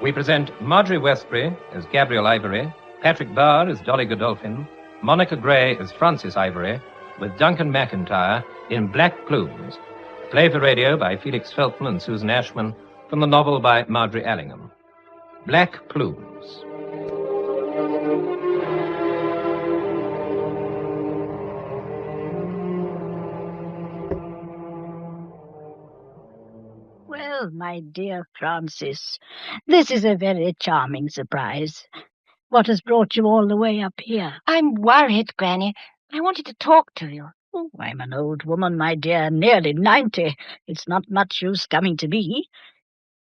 we present Margery Westbury as Gabrielle Ivory, Patrick Barr as Dolly Godolphin, Monica Gray as Frances Ivory, with Duncan McIntyre in Black Plumes, play for radio by Felix Felton and Susan Ashman, from the novel by Margery Allingham. Black Plumes. Well, my dear Frances, this is a very charming surprise. What has brought you all the way up here? I'm worried, Granny. I wanted to talk to you. Oh, I'm an old woman, my dear, nearly 90. It's not much use coming to me.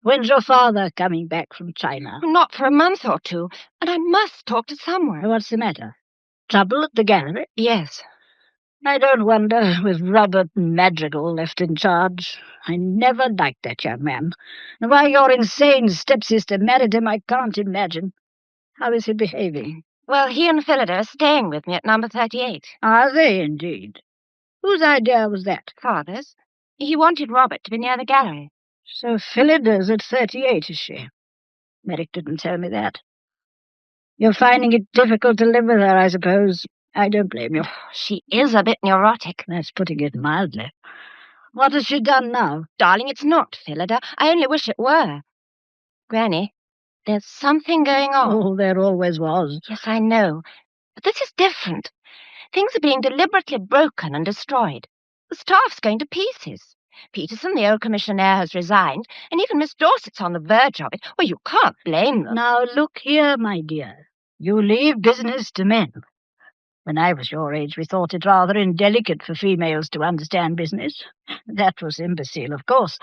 When's your father coming back from China? Not for a month or two, and I must talk to someone. What's the matter? Trouble at the gallery? Yes. I don't wonder, with Robert Madrigal left in charge. I never liked that young man. And why your insane stepsister married him, I can't imagine. How is he behaving? Well, he and Phillida are staying with me at number 38. Are they indeed? Whose idea was that? Father's. He wanted Robert to be near the gallery. So Phillida's at 38, is she? Merrick didn't tell me that. You're finding it difficult to live with her, I suppose. I don't blame you. She is a bit neurotic. That's putting it mildly. What has she done now? Darling, it's not Phillida. I only wish it were. Granny, there's something going on. Oh, there always was. Yes, I know. But this is different. Things are being deliberately broken and destroyed. The staff's going to pieces. Peterson, the old commissionaire, has resigned, and even Miss Dorset's on the verge of it. Well, you can't blame them. Now, look here, my dear. You leave business to men. When I was your age, we thought it rather indelicate for females to understand business. That was imbecile, of course.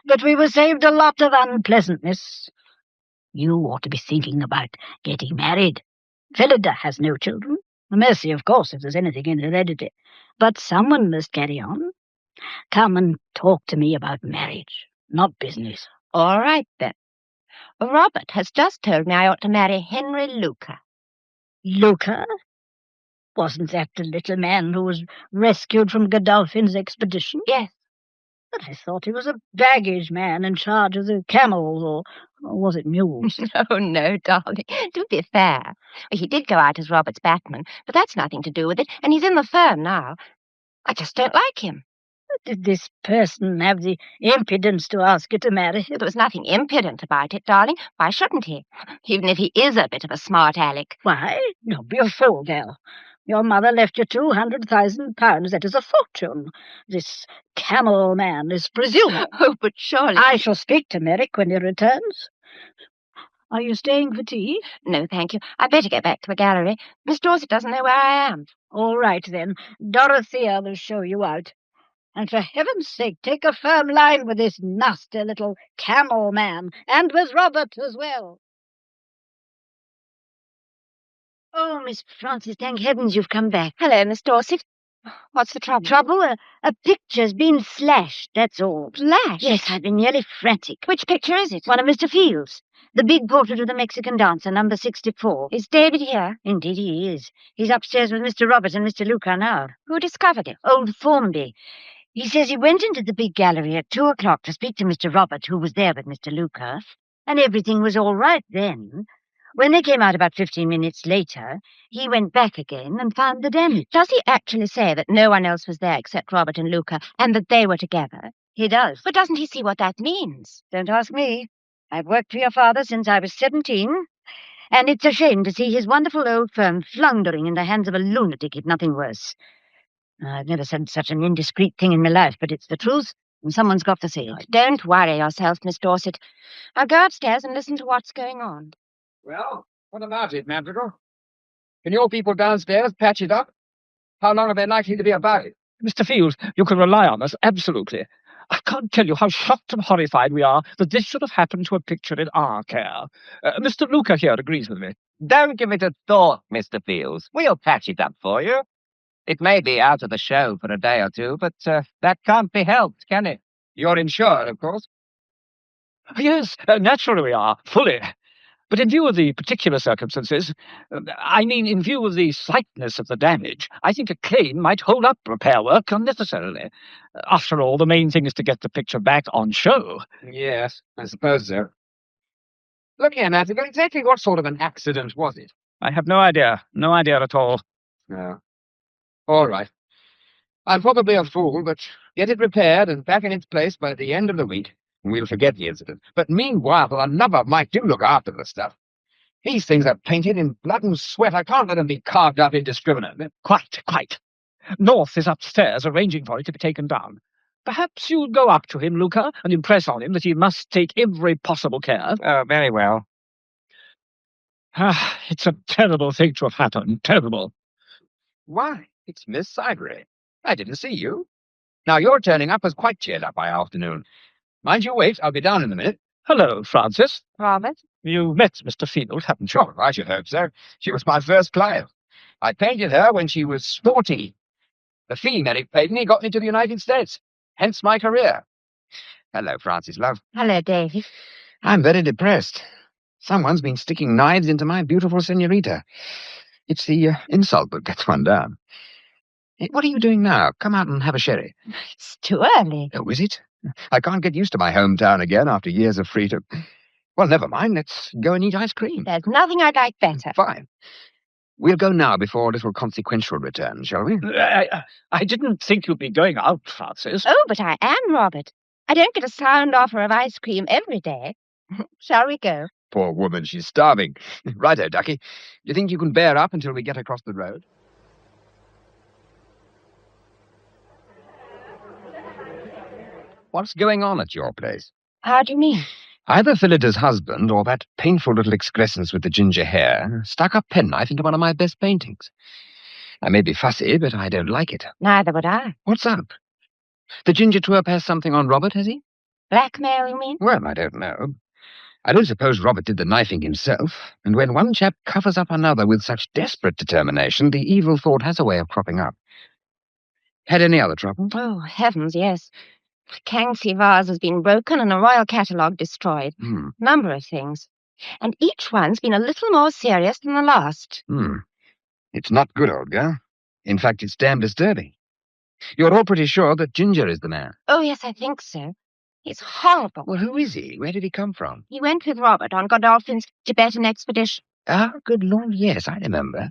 But we were saved a lot of unpleasantness. You ought to be thinking about getting married. Phillida has no children. A mercy, of course, if there's anything in heredity. But someone must carry on. Come and talk to me about marriage, not business. All right, then. Robert has just told me I ought to marry Henry Luca. Luca? Wasn't that the little man who was rescued from Godolphin's expedition? Yes. But I thought he was a baggage man in charge of the camels, or was it mules? Oh, no, darling. Do be fair. Well, he did go out as Robert's batman, but that's nothing to do with it, and he's in the firm now. I just don't like him. Did this person have the impudence to ask you to marry him? There was nothing impudent about it, darling. Why shouldn't he? Even if he is a bit of a smart aleck. Why? Don't be a fool, girl. Your mother left you £200,000. That is a fortune. This camel man is presuming. Oh, but surely... I shall speak to Merrick when he returns. Are you staying for tea? No, thank you. I'd better get back to the gallery. Miss Dorset doesn't know where I am. All right, then. Dorothea will show you out. And for heaven's sake, take a firm line with this nasty little camel man, and with Robert as well. Oh, Miss Frances, thank heavens you've come back. Hello, Miss Dorset. What's the trouble? Trouble? A picture's been slashed, that's all. Slashed? Yes, I've been nearly frantic. Which picture is it? One of Mr. Field's. The big portrait of the Mexican dancer, number 64. Is David here? Indeed he is. He's upstairs with Mr. Robert and Mr. Luca now. Who discovered it? Old Formby. He says he went into the big gallery at 2 o'clock to speak to Mr. Robert, who was there with Mr. Luca, and everything was all right then. When they came out about 15 minutes later, he went back again and found the damage. Does he actually say that no one else was there except Robert and Luca, and that they were together? He does. But doesn't he see what that means? Don't ask me. I've worked for your father since I was 17, and it's a shame to see his wonderful old firm floundering in the hands of a lunatic, if nothing worse. I've never said such an indiscreet thing in my life, but it's the truth, and someone's got to say it. Don't worry yourself, Miss Dorset. I'll go upstairs and listen to what's going on. Well, what about it, Madrigal? Can your people downstairs patch it up? How long are they likely to be about it? Mr. Fields, you can rely on us, absolutely. I can't tell you how shocked and horrified we are that this should have happened to a picture in our care. Mr. Luca here agrees with me. Don't give it a thought, Mr. Fields. We'll patch it up for you. It may be out of the show for a day or two, but that can't be helped, can it? You're insured, of course. Yes, naturally we are, fully. But in view of the particular circumstances, I mean in view of the slightness of the damage, I think a claim might hold up repair work unnecessarily. After all, the main thing is to get the picture back on show. Yes, I suppose so. Look here, Madrigal, exactly what sort of an accident was it? I have no idea. No idea at all. No. All right. I'm probably a fool, but get it repaired and back in its place by the end of the week. We'll forget the incident. But meanwhile, a lover might do look after the stuff. These things are painted in blood and sweat. I can't let them be carved up indiscriminately. Quite. North is upstairs arranging for it to be taken down. Perhaps you'd go up to him, Luca, and impress on him that he must take every possible care. Oh, very well. It's a terrible thing to have happened. Terrible. Why, it's Miss Ivory. I didn't see you. Now, your turning up has quite cheered up my afternoon. Mind you wait, I'll be down in a minute. Hello, Frances. Robert? You met Mr. Field, haven't you? Sure, I should hope so. She was my first client. I painted her when she was 14. The fee Merrick paid me got me to the United States. Hence my career. Hello, Frances, love. Hello, Davy. I'm very depressed. Someone's been sticking knives into my beautiful senorita. It's the insult that gets one down. Hey, what are you doing now? Come out and have a sherry. It's too early. Oh, is it? I can't get used to my hometown again after years of freedom. Well, never mind. Let's go and eat ice cream. There's nothing I'd like better. Fine. We'll go now before a little consequential return, shall we? I didn't think you'd be going out, Frances. Oh, but I am, Robert. I don't get a sound offer of ice cream every day. Shall we go? Poor woman, she's starving. Righto, Ducky. Do you think you can bear up until we get across the road? What's going on at your place? How do you mean? Either Phillida's husband or that painful little excrescence with the ginger hair stuck a penknife into one of my best paintings. I may be fussy, but I don't like it. Neither would I. What's up? The ginger twerp has something on Robert, has he? Blackmail, you mean? Well, I don't know. I don't suppose Robert did the knifing himself, and when one chap covers up another with such desperate determination, the evil thought has a way of cropping up. Had any other trouble? Oh, heavens, yes. Kangxi vase has been broken and a royal catalogue destroyed. Number of things. And each one's been a little more serious than the last. It's not good, old girl. In fact, it's damn disturbing. You're all pretty sure that Ginger is the man. Oh, yes, I think so. He's horrible. Well, who is he? Where did he come from? He went with Robert on Godolphin's Tibetan expedition. Ah, good Lord, yes, I remember.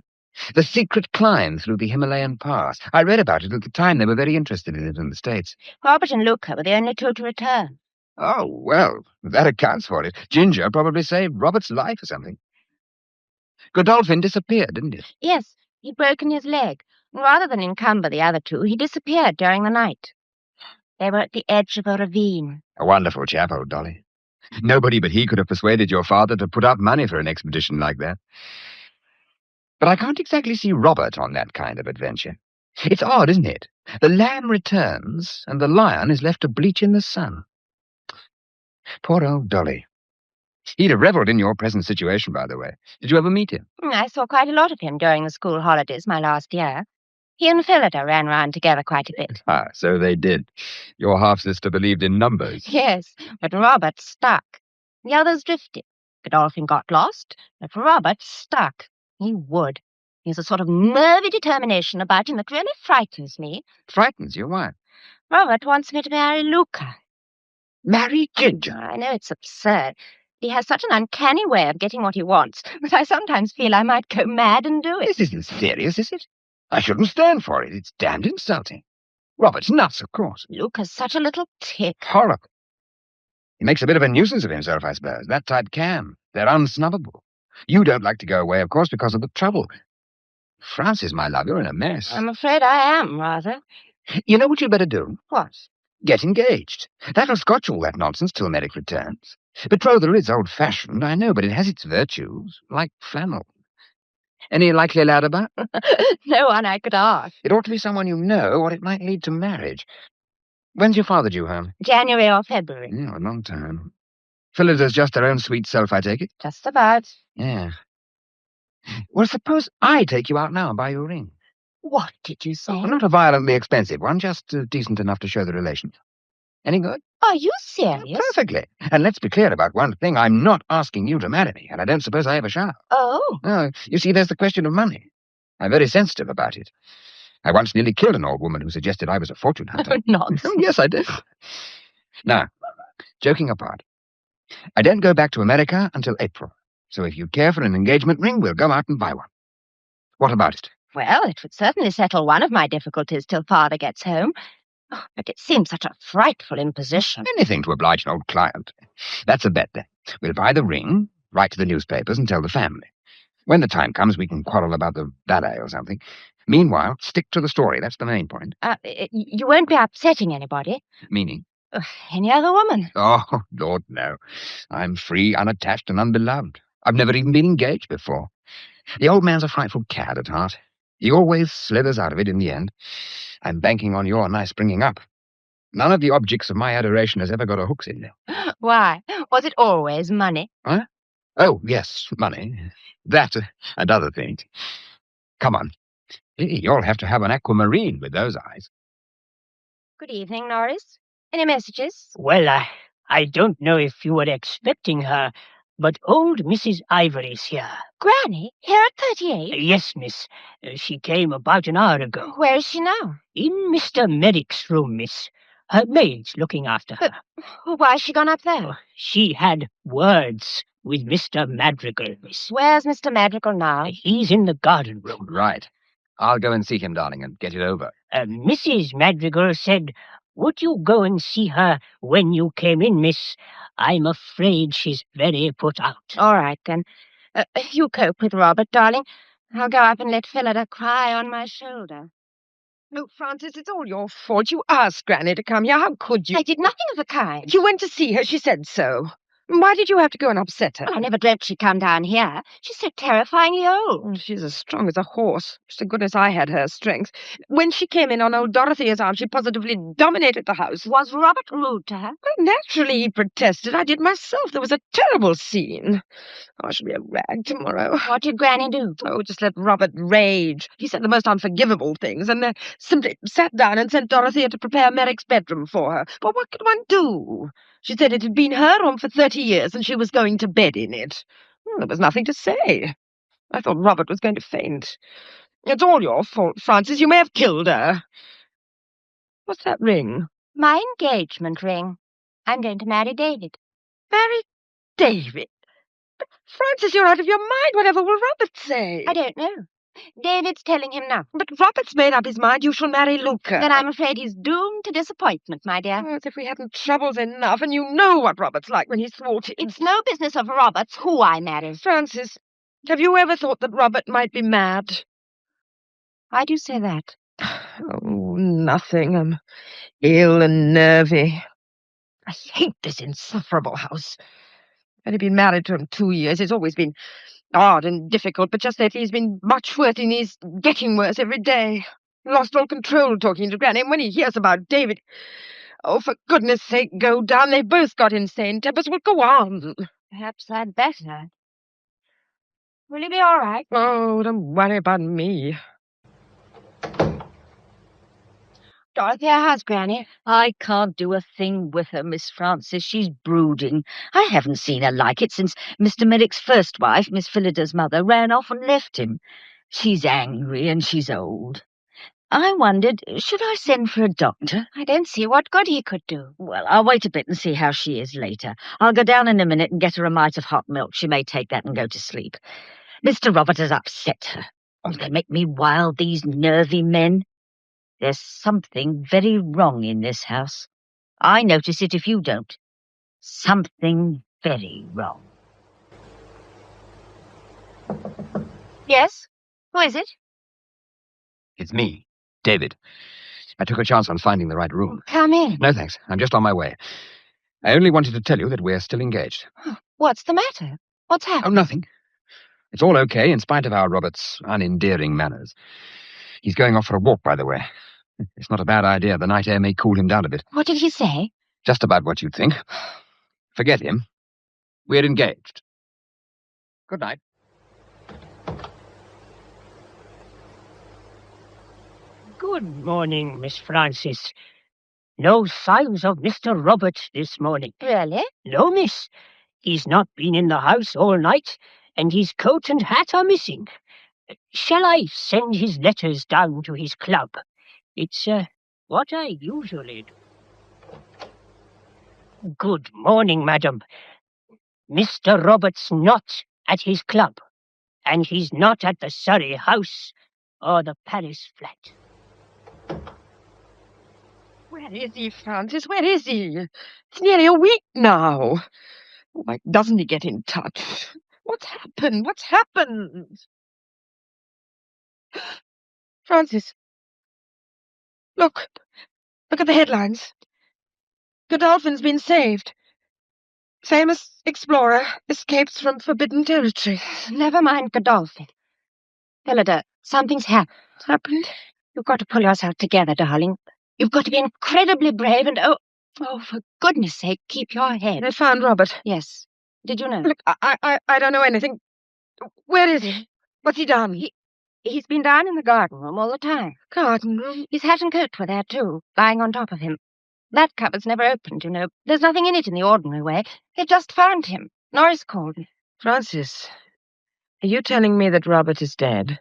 The secret climb through the Himalayan pass. I read about it at the time. They were very interested in it in the States. Robert and Luca were the only two to return. Oh, well, that accounts for it. Ginger probably saved Robert's life or something. Godolphin disappeared, didn't he? Yes, he'd broken his leg. Rather than encumber the other two, he disappeared during the night. They were at the edge of a ravine. A wonderful chap, old Dolly. Nobody but he could have persuaded your father to put up money for an expedition like that. But I can't exactly see Robert on that kind of adventure. It's odd, isn't it? The lamb returns, and the lion is left to bleach in the sun. Poor old Dolly. He'd have revelled in your present situation, by the way. Did you ever meet him? I saw quite a lot of him during the school holidays my last year. He and Phillida ran round together quite a bit. Ah, so they did. Your half-sister believed in numbers. Yes, but Robert stuck. The others drifted. Godolphin got lost, but Robert stuck. He would. He has a sort of nervy determination about him that really frightens me. Frightens you? Why? Robert wants me to marry Luca. Marry Ginger? I know it's absurd. He has such an uncanny way of getting what he wants that I sometimes feel I might go mad and do it. This isn't serious, is it? I shouldn't stand for it. It's damned insulting. Robert's nuts, of course. Luca's such a little tick. Horrible. He makes a bit of a nuisance of himself, I suppose. That type can. They're unsnubbable. You don't like to go away, of course, because of the trouble. Frances, my love, you're in a mess. I'm afraid I am, rather. You know what you'd better do? What? Get engaged. That'll scotch all that nonsense till Merrick returns. Betrothal is old-fashioned, I know, but it has its virtues, like flannel. Any likely lad about? No one I could ask. It ought to be someone you know, or it might lead to marriage. When's your father due home? January or February. Yeah, a long time. Phillida's just her own sweet self, I take it? Just about. Yeah. Well, suppose I take you out now and buy you a ring. What did you say? Oh, not a violently expensive one, just decent enough to show the relation. Any good? Are you serious? Perfectly. And let's be clear about one thing. I'm not asking you to marry me, and I don't suppose I ever shall. Oh. Oh, you see, there's the question of money. I'm very sensitive about it. I once nearly killed an old woman who suggested I was a fortune hunter. Nonsense. Oh, yes, I did. Now, joking apart, I don't go back to America until April, so if you care for an engagement ring, we'll go out and buy one. What about it? Well, it would certainly settle one of my difficulties till Father gets home. Oh, but it seems such a frightful imposition. Anything to oblige an old client. That's a bet, then. We'll buy the ring, write to the newspapers, and tell the family. When the time comes, we can quarrel about the ballet or something. Meanwhile, stick to the story. That's the main point. You won't be upsetting anybody? Meaning? Any other woman? Oh, Lord, no. I'm free, unattached, and unbeloved. I've never even been engaged before. The old man's a frightful cad at heart. He always slithers out of it in the end. I'm banking on your nice bringing up. None of the objects of my adoration has ever got a hooks in there. Why? Was it always money? Huh? Oh, yes, money. That and other things. Come on. You'll have to have an aquamarine with those eyes. Good evening, Norris. Any messages? Well, I don't know if you were expecting her, but old Mrs. Ivory's here. Granny? Here at 38? Yes, miss. She came about an hour ago. Where is she now? In Mr. Merrick's room, miss. Her maid's looking after her. Why has she gone up there? She had words with Mr. Madrigal, miss. Where's Mr. Madrigal now? He's in the garden room. Right. I'll go and see him, darling, and get it over. Mrs. Madrigal said, would you go and see her when you came in, miss? I'm afraid she's very put out. All right, then. You cope with Robert, darling. I'll go up and let Phillida cry on my shoulder. Oh, Frances, it's all your fault. You asked Granny to come here. How could you? I did nothing of the kind. You went to see her. She said so. Why did you have to go and upset her? Well, I never dreamt she'd come down here. She's so terrifyingly old. She's as strong as a horse. So goodness I had her strength. When she came in on old Dorothea's arm, she positively dominated the house. Was Robert rude to her? Well, naturally, he protested. I did myself. There was a terrible scene. I shall be a rag tomorrow. What did Granny do? Oh, just let Robert rage. He said the most unforgivable things, and then simply sat down and sent Dorothea to prepare Merrick's bedroom for her. But what could one do? She said it had been her room for 30 years, and she was going to bed in it. Well, there was nothing to say. I thought Robert was going to faint. It's all your fault, Frances. You may have killed her. What's that ring? My engagement ring. I'm going to marry David. Marry David? But, Frances, you're out of your mind. Whatever will Robert say? I don't know. David's telling him now. But Robert's made up his mind. You shall marry Luca. Then I'm afraid he's doomed to disappointment, my dear. Oh, as if we hadn't troubles enough, and you know what Robert's like when he's thwarted. It's no business of Robert's who I marry. Frances, have you ever thought that Robert might be mad? Why do you say that? Oh, nothing. I'm ill and nervy. I hate this insufferable house. I've only been married to him 2 years. It's always been odd and difficult, but just lately he's been much worse, and he's getting worse every day. Lost all control talking to Granny, and when he hears about David... Oh, for goodness sake, go down. They've both got insane tempers. Well, go on. Perhaps I'd better. Will you be all right? Oh, don't worry about me. Dorothea has Granny. I can't do a thing with her, Miss Frances. She's brooding. I haven't seen her like it since Mr. Merrick's first wife, Miss Phillida's mother, ran off and left him. She's angry and she's old. I wondered, should I send for a doctor? I don't see what good he could do. Well, I'll wait a bit and see how she is later. I'll go down in a minute and get her a mite of hot milk. She may take that and go to sleep. Mr. Robert has upset her. Oh, they make me wild, these nervy men. There's something very wrong in this house. I notice it if you don't. Something very wrong. Yes? Who is it? It's me, David. I took a chance on finding the right room. Come in. No, thanks. I'm just on my way. I only wanted to tell you that we're still engaged. What's the matter? What's Oh, happened? nothing. It's all okay, in spite of our Robert's unendearing manners. He's going off for a walk, by the way. It's not a bad idea. The night air may cool him down a bit. What did he say? Just about what you'd think. Forget him. We're engaged. Good night. Good morning, Miss Frances. No signs of Mr. Robert this morning. Really? No, miss. He's not been in the house all night, and his coat and hat are missing. Shall I send his letters down to his club? It's what I usually do. Good morning, madam. Mr. Robert's not at his club, and he's not at the Surrey house or the Paris flat. Where is he, Francis? Where is he? It's nearly a week now. Why doesn't he get in touch? What's happened? What's happened? Francis, look. Look at the headlines. Godolphin's been saved. Famous explorer escapes from forbidden territory. Never mind Godolphin. Phillida, something's happened. What's happened? You've got to pull yourself together, darling. You've got to be incredibly brave and, oh, for goodness sake, keep your head. They found Robert. Yes. Did you know? Look, I don't know anything. Where is he? What's he done? He's been down in the garden room all the time. Garden room? His hat and coat were there, too, lying on top of him. That cupboard's never opened, you know. There's nothing in it in the ordinary way. They just found him. Norris called me. Francis, are you telling me that Robert is dead?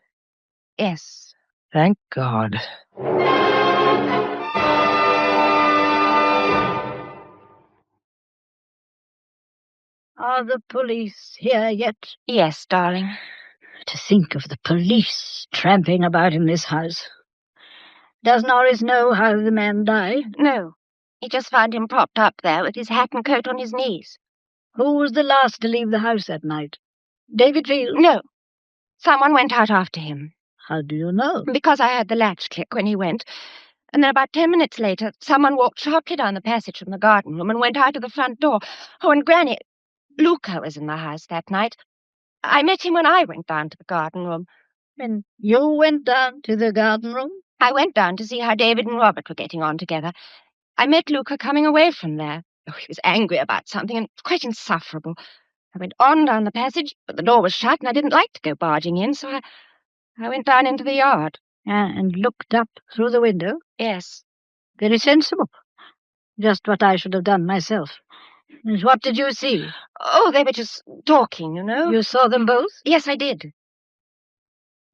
Yes. Thank God. Are the police here yet? Yes, darling. To think of the police tramping about in this house. Does Norris know how the man died? No. He just found him propped up there with his hat and coat on his knees. Who was the last to leave the house that night? David Field? No. Someone went out after him. How do you know? Because I heard the latch click when he went. And then about 10 minutes later, someone walked sharply down the passage from the garden room and went out to the front door. Oh, and Granny, Luca was in the house that night. I met him when I went down to the garden room. When you went down to the garden room? I went down to see how David and Robert were getting on together. I met Luca coming away from there. Oh, he was angry about something and quite insufferable. I went on down the passage, but the door was shut and I didn't like to go barging in, so I went down into the yard. And looked up through the window? Yes. Very sensible. Just what I should have done myself. And what did you see? Oh, they were just talking, you know. You saw them both? Yes, I did.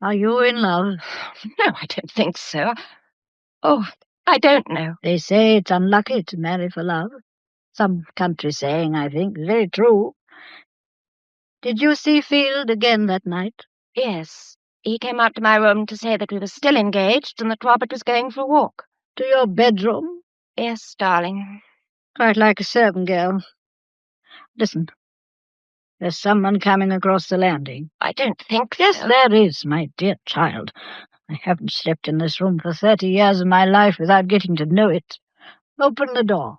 Are you in love? No, I don't think so. Oh, I don't know. They say it's unlucky to marry for love. Some country saying, I think. Very true. Did you see Field again that night? Yes. He came up to my room to say that we were still engaged and that Robert was going for a walk. To your bedroom? Yes, darling. Quite like a servant girl. Listen. There's someone coming across the landing. I don't think Yes, so. there is, my dear child. I haven't slept in this room for 30 years of my life without getting to know it. Open the door.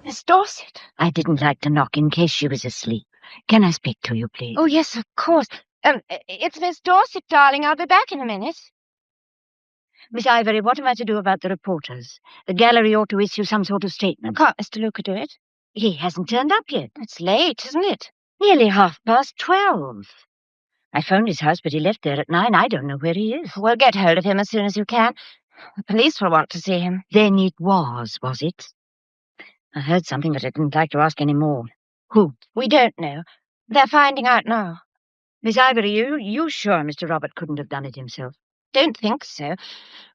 Miss Dorset. I didn't like to knock in case she was asleep. Can I speak to you, please? Oh, yes, of course. It's Miss Dorset, darling. I'll be back in a minute. Miss Ivory, what am I to do about the reporters? The gallery ought to issue some sort of statement. Can't Mr. Luca do it? He hasn't turned up yet. It's late, isn't it? Nearly 12:30. I phoned his house, but he left there at 9. I don't know where he is. We'll get hold of him as soon as you can. The police will want to see him. Then it was it? I heard something, but I didn't like to ask any more. Who? We don't know. They're finding out now. Miss Ivory, you sure Mr. Robert couldn't have done it himself? Don't think so.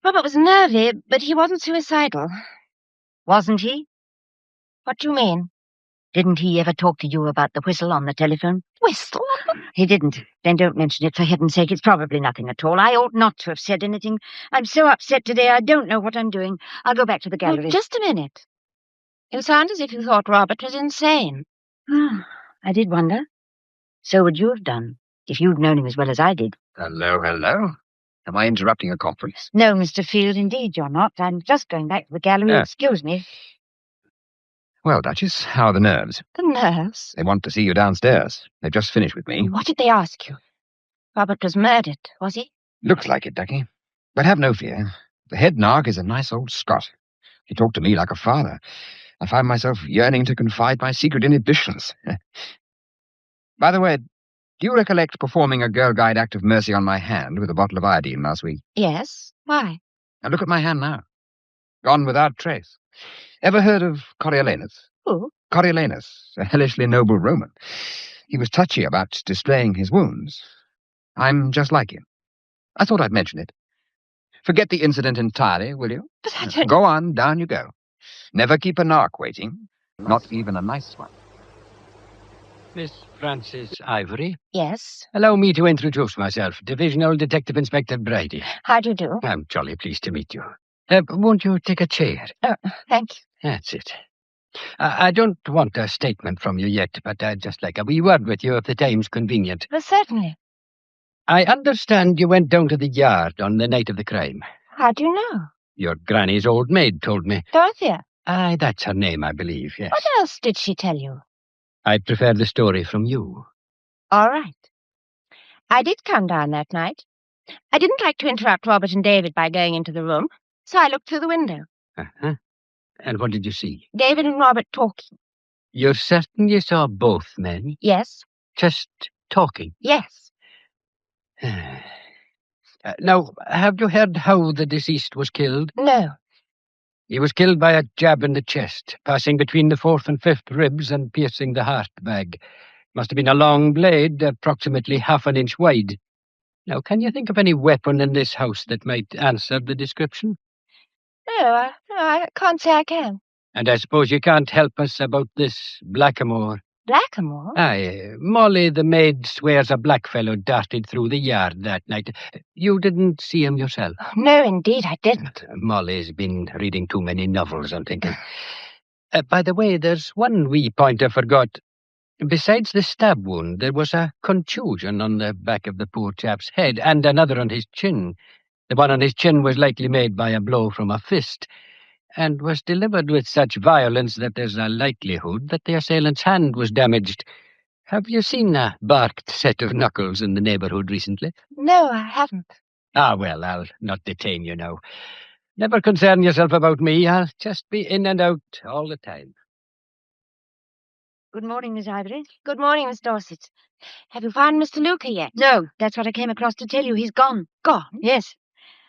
Robert was nervy, but he wasn't suicidal. Wasn't he? What do you mean? Didn't he ever talk to you about the whistle on the telephone? Whistle? He didn't. Then don't mention it, for heaven's sake. It's probably nothing at all. I ought not to have said anything. I'm so upset today, I don't know what I'm doing. I'll go back to the gallery. Oh, just a minute. You sound as if you thought Robert was insane. I did wonder. So would you have done, if you'd known him as well as I did. Hello, hello. Am I interrupting a conference? No, Mr. Field, indeed you're not. I'm just going back to the gallery. Yeah. Excuse me. Well, Duchess, how are the nerves? The nerves? They want to see you downstairs. They've just finished with me. What did they ask you? Robert was murdered, was he? Looks like it, Ducky. But have no fear. The head narc is a nice old Scot. He talked to me like a father. I find myself yearning to confide my secret inhibitions. By the way, do you recollect performing a girl guide act of mercy on my hand with a bottle of iodine last week? Yes. Why? Now look at my hand now. Gone without trace. Ever heard of Coriolanus? Who? Coriolanus, a hellishly noble Roman. He was touchy about displaying his wounds. I'm just like him. I thought I'd mention it. Forget the incident entirely, will you? But I don't... Go on, down you go. Never keep a narc waiting. Not even a nice one. Miss Frances Ivory, Yes. allow me to introduce myself, Divisional Detective Inspector Brady. How do you do? I'm jolly pleased to meet you. Won't you take a chair? Thank you. That's it. I don't want a statement from you yet, but I'd just like a wee word with you if the time's convenient. Well, certainly. I understand you went down to the yard on the night of the crime. How do you know? Your granny's old maid told me. Dorothea. Aye, that's her name, I believe, yes. What else did she tell you? I prefer the story from you. All right. I did come down that night. I didn't like to interrupt Robert and David by going into the room, so I looked through the window. Uh-huh. And what did you see? David and Robert talking. You're certain you saw both men? Yes. Just talking? Yes. Now, have you heard how the deceased was killed? No. He was killed by a jab in the chest, passing between the 4th and 5th ribs and piercing the heart bag. Must have been a long blade, approximately half an inch wide. Now, can you think of any weapon in this house that might answer the description? No, I can't say I can. And I suppose you can't help us about this Blackamoor. Blackamoor? Aye, Molly the maid swears a blackfellow darted through the yard that night. You didn't see him yourself? No, indeed, I didn't. Molly's been reading too many novels, I'm thinking. By the way, there's one wee point I forgot. Besides the stab wound, there was a contusion on the back of the poor chap's head and another on his chin. The one on his chin was likely made by a blow from a fist, and was delivered with such violence that there's a likelihood that the assailant's hand was damaged. Have you seen a barked set of knuckles in the neighbourhood recently? No, I haven't. Ah, well, I'll not detain you now. Never concern yourself about me. I'll just be in and out all the time. Good morning, Miss Ivory. Good morning, Miss Dorset. Have you found Mr. Luca yet? No, that's what I came across to tell you. He's gone. Gone? Yes.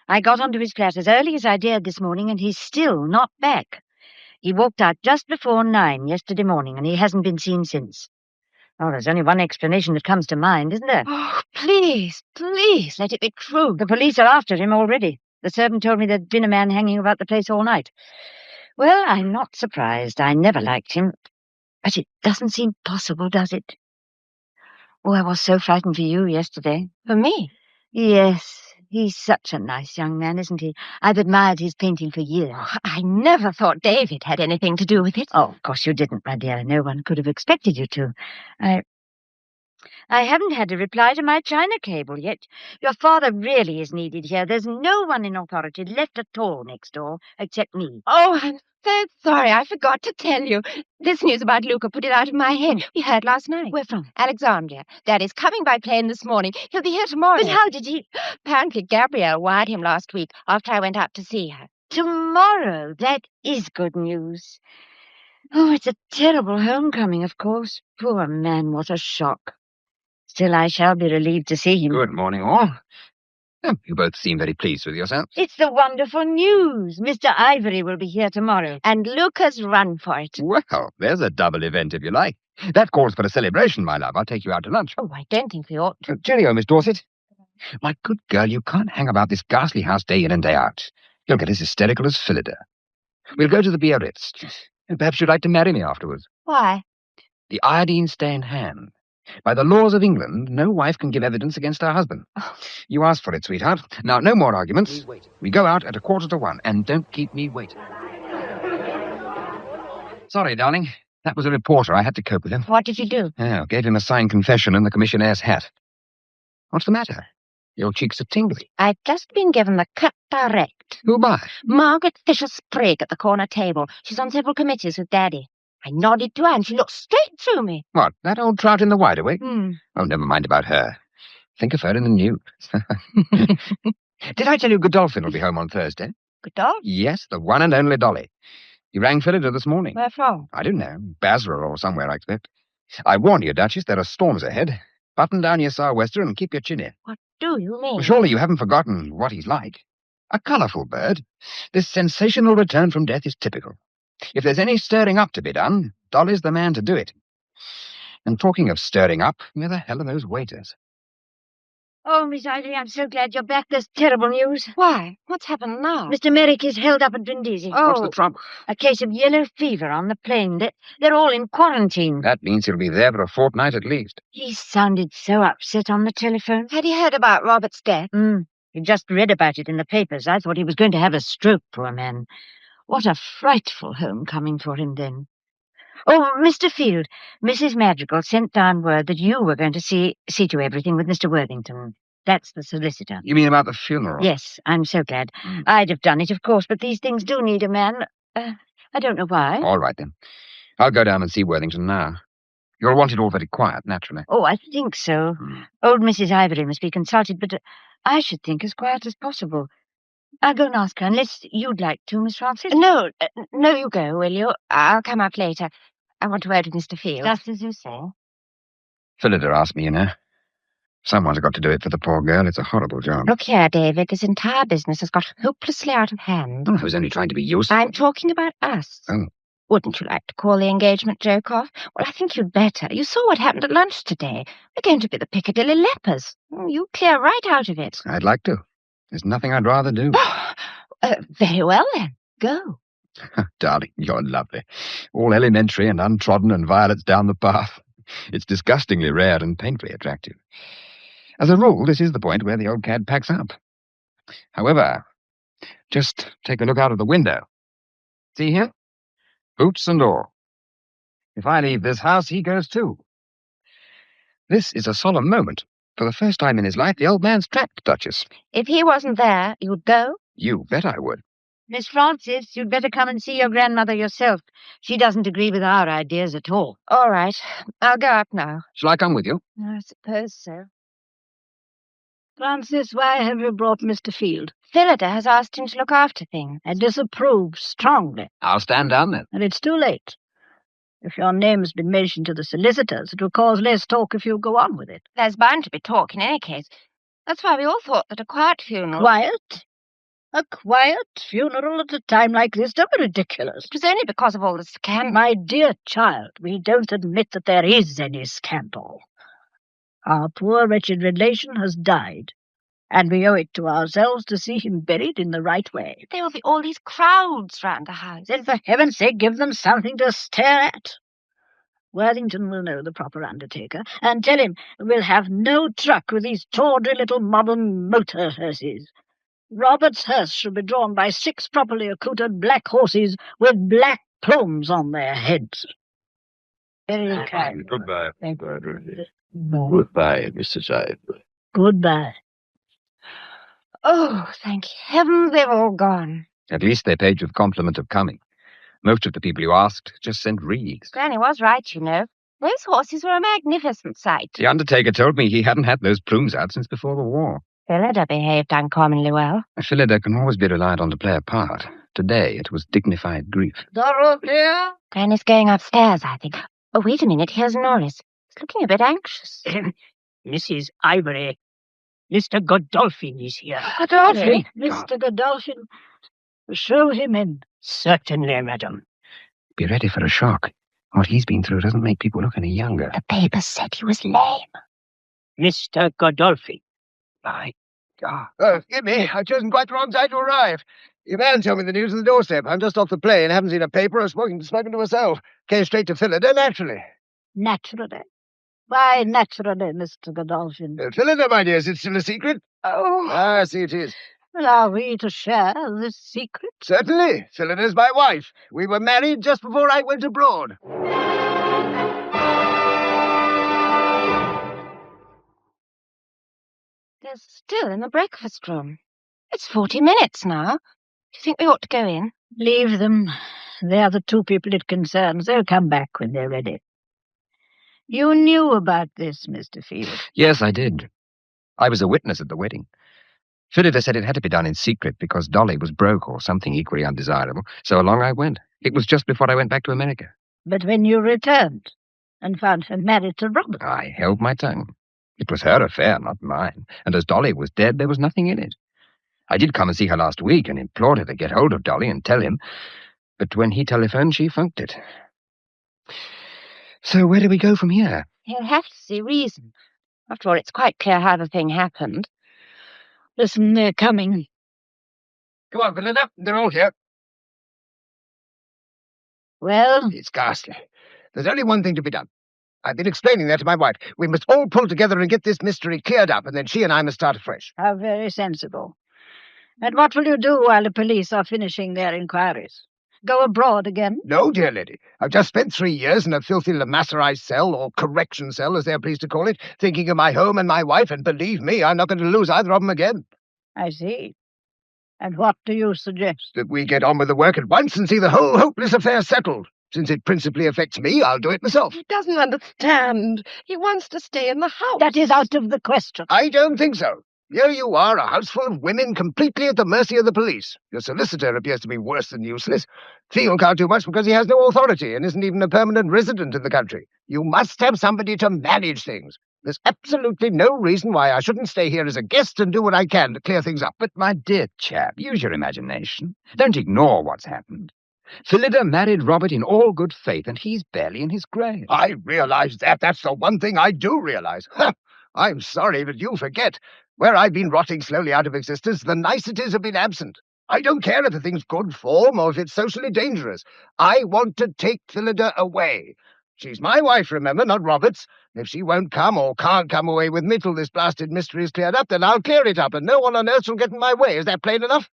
I got onto his flat as early as I dared this morning, and he's still not back. He walked out just before 9 yesterday morning, and he hasn't been seen since. Oh, there's only one explanation that comes to mind, isn't there? Oh, please, please, let it be true. The police are after him already. The servant told me there'd been a man hanging about the place all night. Well, I'm not surprised. I never liked him. But it doesn't seem possible, does it? Oh, I was so frightened for you yesterday. For me? Yes. He's such a nice young man, isn't he? I've admired his painting for years. Oh, I never thought David had anything to do with it. Oh, of course you didn't, my dear. No one could have expected you to. I haven't had a reply to my China cable yet. Your father really is needed here. There's no one in authority left at all next door, except me. Oh, I'm so sorry. I forgot to tell you. This news about Luca put it out of my head. We heard last night. Where from? Alexandria. Daddy's coming by plane this morning. He'll be here tomorrow. But how did he... Apparently Gabrielle wired him last week after I went out to see her. Tomorrow? That is good news. Oh, it's a terrible homecoming, of course. Poor man, what a shock. Still, I shall be relieved to see him. Good morning, all. Oh, you both seem very pleased with yourselves. It's the wonderful news. Mr. Ivory will be here tomorrow. And Luca's run for it. Well, there's a double event, if you like. That calls for a celebration, my love. I'll take you out to lunch. Oh, I don't think we ought to. Cheerio, Miss Dorset. My good girl, you can't hang about this ghastly house day in and day out. You'll get as hysterical as Phillida. We'll go to the Biarritz. And perhaps you'd like to marry me afterwards. Why? The iodine-stained hand. By the laws of England, no wife can give evidence against her husband. Oh. You asked for it, sweetheart. Now, no more arguments. We go out at 1:45, and don't keep me waiting. Sorry, darling. That was a reporter. I had to cope with him. What did you do? Oh, gave him a signed confession and the commissionnaire's hat. What's the matter? Your cheeks are tingly. I've just been given the cut direct. Who by? Margaret Fisher-Sprague at the corner table. She's on several committees with Daddy. I nodded to her and she looked straight through me. What, that old trout in the wide awake? Hmm. Oh, never mind about her. Think of her in the news. Did I tell you Godolphin will be home on Thursday? Godolphin? Yes, the one and only Dolly. He rang Phillida this morning. Where from? I don't know. Basra or somewhere, I expect. I warn you, Duchess, there are storms ahead. Button down your sou'wester and keep your chin in. What do you mean? Well, surely you haven't forgotten what he's like. A colourful bird. This sensational return from death is typical. If there's any stirring up to be done, Dolly's the man to do it. And talking of stirring up, where the hell are those waiters? Oh, Miss Ivory, I'm so glad you're back. There's terrible news. Why? What's happened now? Mr. Merrick is held up at Brindisi. Oh. What's the trouble? A case of yellow fever on the plane. They're all in quarantine. That means he'll be there for a fortnight at least. He sounded so upset on the telephone. Had you heard about Robert's death? He just read about it in the papers. I thought he was going to have a stroke, poor man. What a frightful homecoming for him then. Oh, Mr. Field, Mrs. Madrigal sent down word that you were going to see to everything with Mr. Worthington. That's the solicitor. You mean about the funeral? Yes, I'm so glad. I'd have done it, of course, but these things do need a man. I don't know why. All right, then. I'll go down and see Worthington now. You'll want it all very quiet, naturally. Oh, I think so. Old Mrs. Ivory must be consulted, but I should think as quiet as possible. I'll go and ask her, unless you'd like to, Miss Frances. No, you go, will you? I'll come up later. I want to word with Mr. Field. Just as you say. Phillida asked me, you know. Someone's got to do it for the poor girl. It's a horrible job. Look here, David. This entire business has got hopelessly out of hand. I was only trying to be useful. I'm talking about us. Oh. Wouldn't you like to call the engagement joke off? Well, I think you'd better. You saw what happened at lunch today. We're going to be the Piccadilly lepers. You clear right out of it. I'd like to. There's nothing I'd rather do. Very well, then. Go. Darling, you're lovely. All elementary and untrodden and violets down the path. It's disgustingly rare and painfully attractive. As a rule, this is the point where the old cad packs up. However, just take a look out of the window. See here? Boots and all. If I leave this house, he goes too. This is a solemn moment. For the first time in his life, the old man's trapped, Duchess. If he wasn't there, you'd go? You bet I would. Miss Frances, you'd better come and see your grandmother yourself. She doesn't agree with our ideas at all. All right. I'll go up now. Shall I come with you? I suppose so. Frances, why have you brought Mr. Field? Phillida has asked him to look after things. I disapprove strongly. I'll stand down then. And it's too late. If your name's been mentioned to the solicitors, it will cause less talk if you go on with it. There's bound to be talk in any case. That's why we all thought that a quiet funeral... Quiet? A quiet funeral at a time like this? Don't be ridiculous. It was only because of all the scandal. My dear child, we don't admit that there is any scandal. Our poor wretched relation has died, and we owe it to ourselves to see him buried in the right way. There will be all these crowds round the house. Then for heaven's sake give them something to stare at. Worthington will know the proper undertaker, and tell him we'll have no truck with these tawdry little modern motor hearses. Robert's hearse shall be drawn by 6 properly accoutred black horses with black plumes on their heads. Very kind. Goodbye. Thank you. Goodbye, Mrs. Ivory. Goodbye. Oh, thank heaven they've all gone. At least they paid you the compliment of coming. Most of the people you asked just sent reeds. Granny was right, you know. Those horses were a magnificent sight. The undertaker told me he hadn't had those plumes out since before the war. Phillida behaved uncommonly well. Phillida can always be relied on to play a part. Today it was dignified grief. Dorothea? Granny's going upstairs, I think. Oh, wait a minute. Here's Norris. He's looking a bit anxious. Mrs. Ivory, Mr. Godolphin is here. Godolphin? Mr. Godolphin, show him in. Certainly, madam. Be ready for a shock. What he's been through doesn't make people look any younger. The papers said he was lame. Mr. Godolphin. My God. Oh, forgive me. I've chosen quite the wrong time to arrive. Your man told me the news on the doorstep. I'm just off the plane. Haven't seen a paper or spoken to myself. Came straight to Phillida, naturally. Naturally. Why naturally, Mr. Godolphin? Phillida, my dear, is it still a secret? Oh. Ah, I see it is. Well, are we to share this secret? Certainly. Phillida's my wife. We were married just before I went abroad. They're still in the breakfast room. It's 40 minutes now. Do you think we ought to go in? Leave them. They're the 2 people it concerns. They'll come back when they're ready. You knew about this, Mr. Field. Yes, I did. I was a witness at the wedding. Phillida said it had to be done in secret because Dolly was broke or something equally undesirable, so along I went. It was just before I went back to America. But when you returned and found her married to Robert... I held my tongue. It was her affair, not mine, and as Dolly was dead, there was nothing in it. I did come and see her last week and implored her to get hold of Dolly and tell him, but when he telephoned, she funked it. So where do we go from here? He'll have to see reason. After all, it's quite clear how the thing happened. Listen, they're coming. Come on, Belinda. They're all here. Well? It's ghastly. There's only one thing to be done. I've been explaining that to my wife. We must all pull together and get this mystery cleared up, and then she and I must start afresh. How very sensible. And what will you do while the police are finishing their inquiries? Go abroad again? No, dear lady. I've just spent 3 years in a filthy Lamasserized cell, or correction cell, as they're pleased to call it, thinking of my home and my wife, and believe me, I'm not going to lose either of them again. I see. And what do you suggest? That we get on with the work at once and see the whole hopeless affair settled. Since it principally affects me, I'll do it myself. He doesn't understand. He wants to stay in the house. That is out of the question. I don't think so. Here you are, a house full of women completely at the mercy of the police. Your solicitor appears to be worse than useless. Theo can't do much because he has no authority and isn't even a permanent resident in the country. You must have somebody to manage things. There's absolutely no reason why I shouldn't stay here as a guest and do what I can to clear things up. But, my dear chap, use your imagination. Don't ignore what's happened. Phillida married Robert in all good faith, and he's barely in his grave. I realize that. That's the one thing I do realize. I'm sorry, but you forget. Where I've been rotting slowly out of existence, the niceties have been absent. I don't care if the thing's good form or if it's socially dangerous. I want to take Phillida away. She's my wife, remember, not Robert's. If she won't come or can't come away with me till this blasted mystery is cleared up, then I'll clear it up, and no one on earth shall get in my way. Is that plain enough?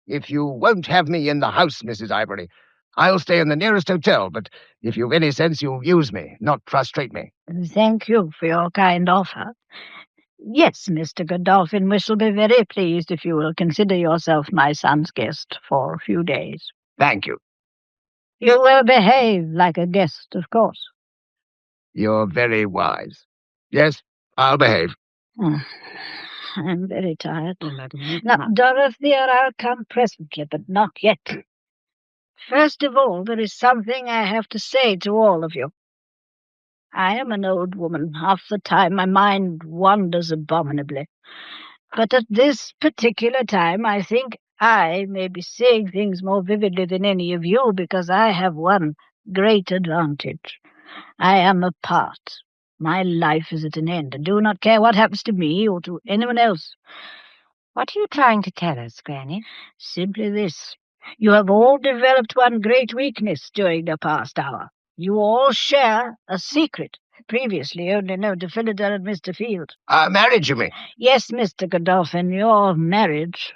If you won't have me in the house, Mrs. Ivory, I'll stay in the nearest hotel, but if you've any sense, you'll use me, not frustrate me. Thank you for your kind offer. Yes, Mr. Godolphin, we shall be very pleased if you will consider yourself my son's guest for a few days. Thank you. You will behave like a guest, of course. You're very wise. Yes, I'll behave. I'm very tired. Now, Dorothea, I'll come presently, but not yet. First of all, there is something I have to say to all of you. I am an old woman. Half the time my mind wanders abominably. But at this particular time, I think I may be saying things more vividly than any of you because I have one great advantage. I am apart. My life is at an end. I do not care what happens to me or to anyone else. What are you trying to tell us, Granny? Simply this. You have all developed one great weakness during the past hour. You all share a secret, previously only known to Phillida and Mr. Field. Marriage, you mean? Yes, Mr. Godolphin, your marriage.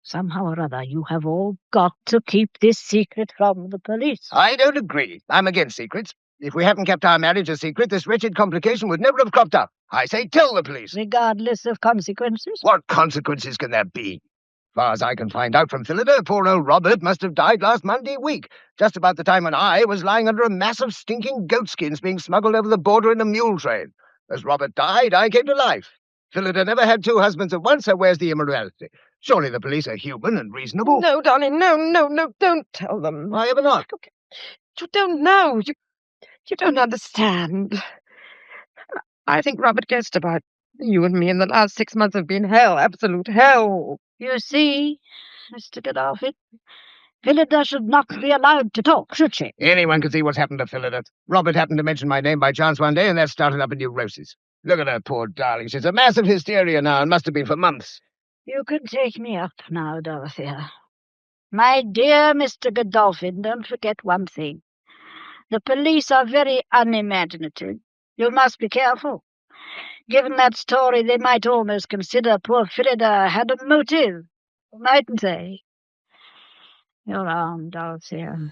Somehow or other, you have all got to keep this secret from the police. I don't agree. I'm against secrets. If we hadn't kept our marriage a secret, this wretched complication would never have cropped up. I say tell the police. Regardless of consequences? What consequences can there be? As far as I can find out from Phillida, poor old Robert must have died last Monday week, just about the time when I was lying under a mass of stinking goatskins being smuggled over the border in a mule train. As Robert died, I came to life. Phillida never had 2 husbands at once, so where's the immorality? Surely the police are human and reasonable. No, darling, no, don't tell them. Why ever not? You don't know. You don't understand. I think Robert guessed about you and me, and the last 6 months have been hell, absolute hell. You see, Mr. Godolphin, Phillida should not be allowed to talk, should she? Anyone can see what's happened to Phillida. Robert happened to mention my name by chance one day, and that started up a neurosis. Look at her, poor darling. She's a mass of hysteria now, and must have been for months. You can take me up now, Dorothea. My dear Mr. Godolphin, don't forget one thing. The police are very unimaginative. You must be careful. Given that story, they might almost consider poor Phillida had a motive, mightn't they? Your arm, Dorothea.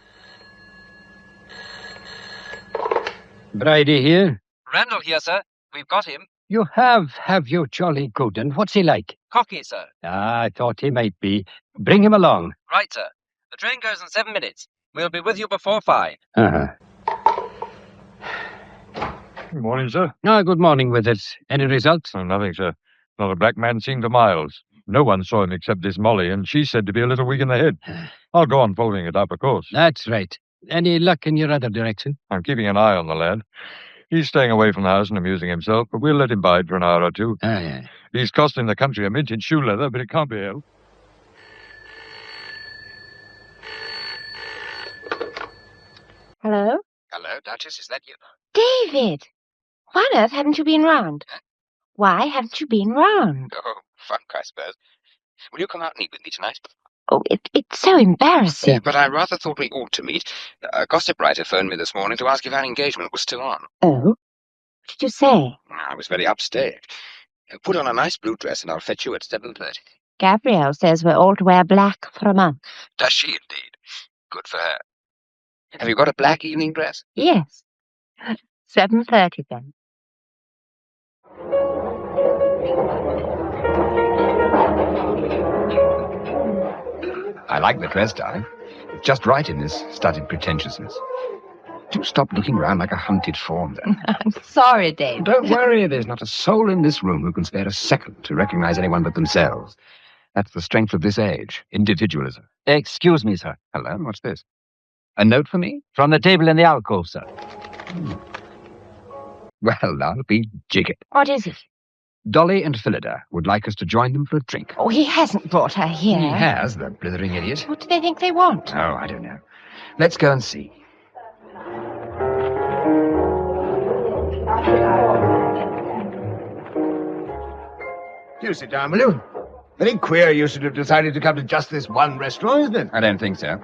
Bridie here? Randall here, sir. We've got him. You have you, jolly good. And what's he like? Cocky, sir. I thought he might be. Bring him along. Right, sir. The train goes in 7 minutes. We'll be with you before 5. Uh-huh. Good morning, sir. Good morning, Withers. Any results? Oh, nothing, sir. Not a black man seen for miles. No one saw him except this Molly, and she's said to be a little weak in the head. I'll go on following it up, of course. That's right. Any luck in your other direction? I'm keeping an eye on the lad. He's staying away from the house and amusing himself, but we'll let him bide for an hour or two. Yeah. He's costing the country a mint in shoe leather, but it can't be helped. Hello? Hello, Duchess, is that you? David! Why on earth haven't you been round? Why haven't you been round? Oh, funk, I suppose. Will you come out and eat with me tonight? Oh, it's so embarrassing. Yeah, but I rather thought we ought to meet. A gossip writer phoned me this morning to ask if our engagement was still on. Oh? What did you say? I was very upstage. Put on a nice blue dress and I'll fetch you at 7:30. Gabrielle says we're all to wear black for a month. Does she indeed? Good for her. Have you got a black evening dress? Yes. 7:30 then. I like the dress, darling. It's just right in this studied pretentiousness. Do stop looking round like a hunted fawn, then. I'm sorry, Dave. Don't worry, there's not a soul in this room who can spare a second to recognize anyone but themselves. That's the strength of this age, individualism. Excuse me, sir. Hello, what's this? A note for me? From the table in the alcove, sir. Well, I'll be jiggered. What is it? Dolly and Phillida would like us to join them for a drink. Oh, he hasn't brought her here. He has, the blithering idiot. What do they think they want? Oh, I don't know. Let's go and see. Do sit down, will you? Very queer you should have decided to come to just this one restaurant, isn't it? I don't think so.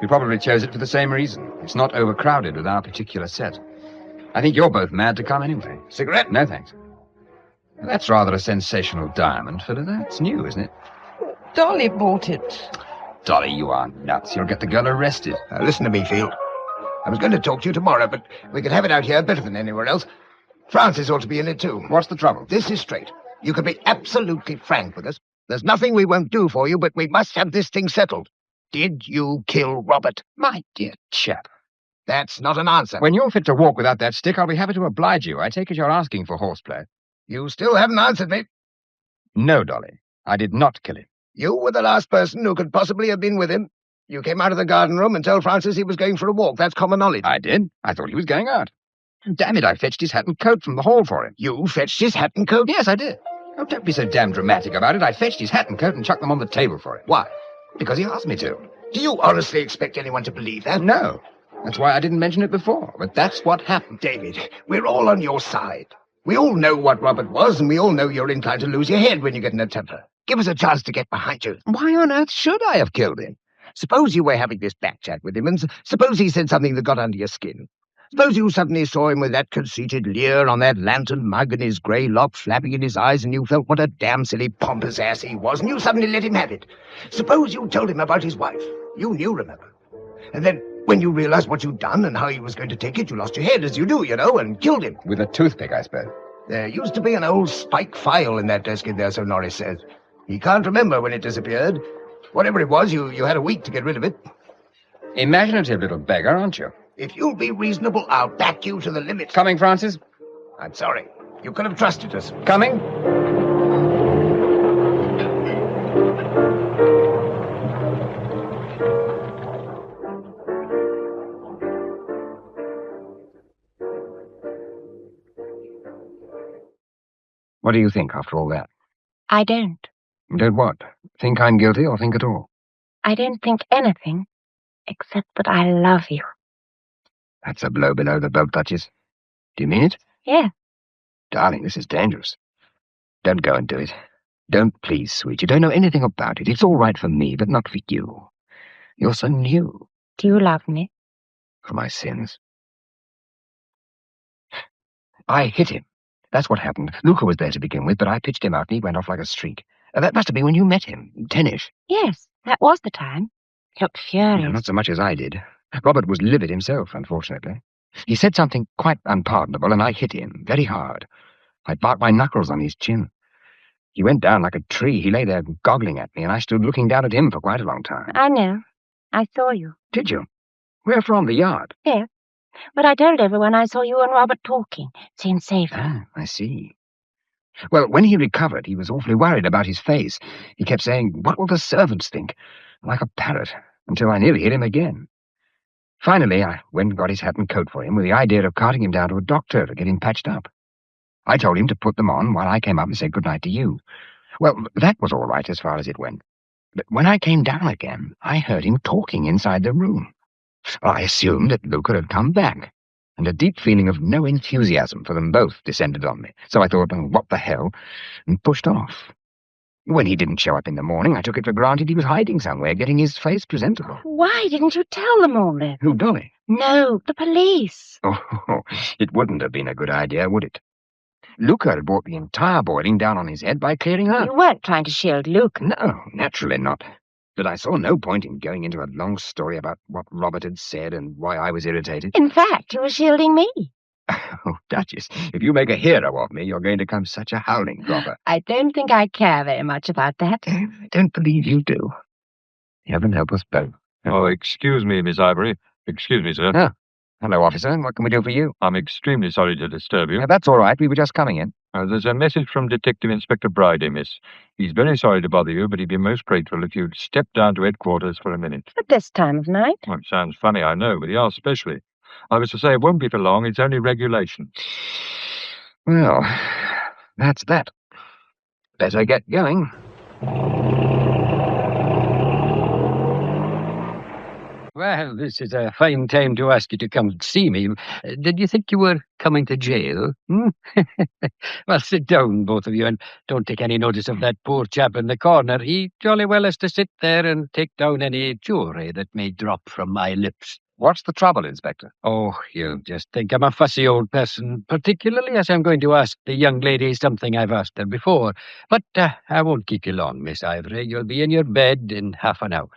We probably chose it for the same reason. It's not overcrowded with our particular set. I think you're both mad to come anyway. Cigarette? No, thanks. That's rather a sensational diamond, Phillida. It's new, isn't it? Dolly bought it. Dolly, you are nuts. You'll get the girl arrested. Listen to me, Field. I was going to talk to you tomorrow, but we could have it out here better than anywhere else. Frances ought to be in it, too. What's the trouble? This is straight. You can be absolutely frank with us. There's nothing we won't do for you, but we must have this thing settled. Did you kill Robert? My dear chap. That's not an answer. When you're fit to walk without that stick, I'll be happy to oblige you. I take it you're asking for horseplay. You still haven't answered me. No, Dolly. I did not kill him. You were the last person who could possibly have been with him. You came out of the garden room and told Francis he was going for a walk. That's common knowledge. I did. I thought he was going out. Damn it, I fetched his hat and coat from the hall for him. You fetched his hat and coat? Yes, I did. Oh, don't be so damn dramatic about it. I fetched his hat and coat and chucked them on the table for him. Why? Because he asked me to. Do you honestly expect anyone to believe that? No. That's why I didn't mention it before. But that's what happened. David, we're all on your side. We all know what Robert was, and we all know you're inclined to lose your head when you get in a temper. Give us a chance to get behind you. Why on earth should I have killed him? Suppose you were having this back chat with him, and suppose he said something that got under your skin. Suppose you suddenly saw him with that conceited leer on that lantern mug and his grey lock flapping in his eyes, and you felt what a damn silly pompous ass he was, and you suddenly let him have it. Suppose you told him about his wife. You knew, remember. And then, when you realized what you'd done and how he was going to take it, you lost your head, as you do, you know, and killed him. With a toothpick, I suppose. There used to be an old spike file in that desk in there, so Norris says. He can't remember when it disappeared. Whatever it was, you had a week to get rid of it. Imaginative little beggar, aren't you? If you'll be reasonable, I'll back you to the limit. Coming, Francis? I'm sorry. You could have trusted us. Coming? What do you think after all that? I don't. Don't what? Think I'm guilty or think at all? I don't think anything, except that I love you. That's a blow below the belt touches. Do you mean it? Yeah. Darling, this is dangerous. Don't go and do it. Don't, please, sweet. You don't know anything about it. It's all right for me, but not for you. You're so new. Do you love me? For my sins. I hit him. That's what happened. Luca was there to begin with, but I pitched him out and he went off like a streak. That must have been when you met him, 10-ish. Yes, that was the time. He looked furious. No, not so much as I did. Robert was livid himself, unfortunately. He said something quite unpardonable, and I hit him very hard. I barked my knuckles on his chin. He went down like a tree. He lay there goggling at me, and I stood looking down at him for quite a long time. I know. I saw you. Did you? Where from? The yard? Yes. But I told everyone I saw you and Robert talking. Seemed safer. Ah, I see. Well, when he recovered, he was awfully worried about his face. He kept saying, "What will the servants think?" Like a parrot, until I nearly hit him again. Finally, I went and got his hat and coat for him with the idea of carting him down to a doctor to get him patched up. I told him to put them on while I came up and said goodnight to you. Well, that was all right as far as it went. But when I came down again, I heard him talking inside the room. I assumed that Luca had come back. and a deep feeling of no enthusiasm for them both descended on me. So I thought, oh, what the hell, and pushed off. When he didn't show up in the morning, I took it for granted he was hiding somewhere, getting his face presentable. Why didn't you tell them all this? Who, Dolly? No, the police. Oh, it wouldn't have been a good idea, would it? Luca had brought the entire boiling down on his head by clearing out. You weren't trying to shield Luke. No, naturally not. But I saw no point in going into a long story about what Robert had said and why I was irritated. In fact, you were shielding me. Oh, Duchess, if you make a hero of me, you're going to come such a howling robber. I don't think I care very much about that. I don't believe you do. Heaven help us both. Oh, excuse me, Miss Ivory. Excuse me, sir. Oh, hello, officer. What can we do for you? I'm extremely sorry to disturb you. That's all right. We were just coming in. There's a message from Detective Inspector Bridie, miss. He's very sorry to bother you, but he'd be most grateful if you'd step down to headquarters for a minute. At this time of night? Well, it sounds funny, I know, but he asked specially. I was to say it won't be for long. It's only regulation. Well, that's that. Better get going. Well, this is a fine time to ask you to come and see me. Did you think you were coming to jail? Well, sit down, both of you, and don't take any notice of that poor chap in the corner. He jolly well has to sit there and take down any jewellery that may drop from my lips. What's the trouble, Inspector? Oh, you'll just think I'm a fussy old person, particularly as I'm going to ask the young lady something I've asked her before. But I won't keep you long, Miss Ivory. You'll be in your bed in half an hour.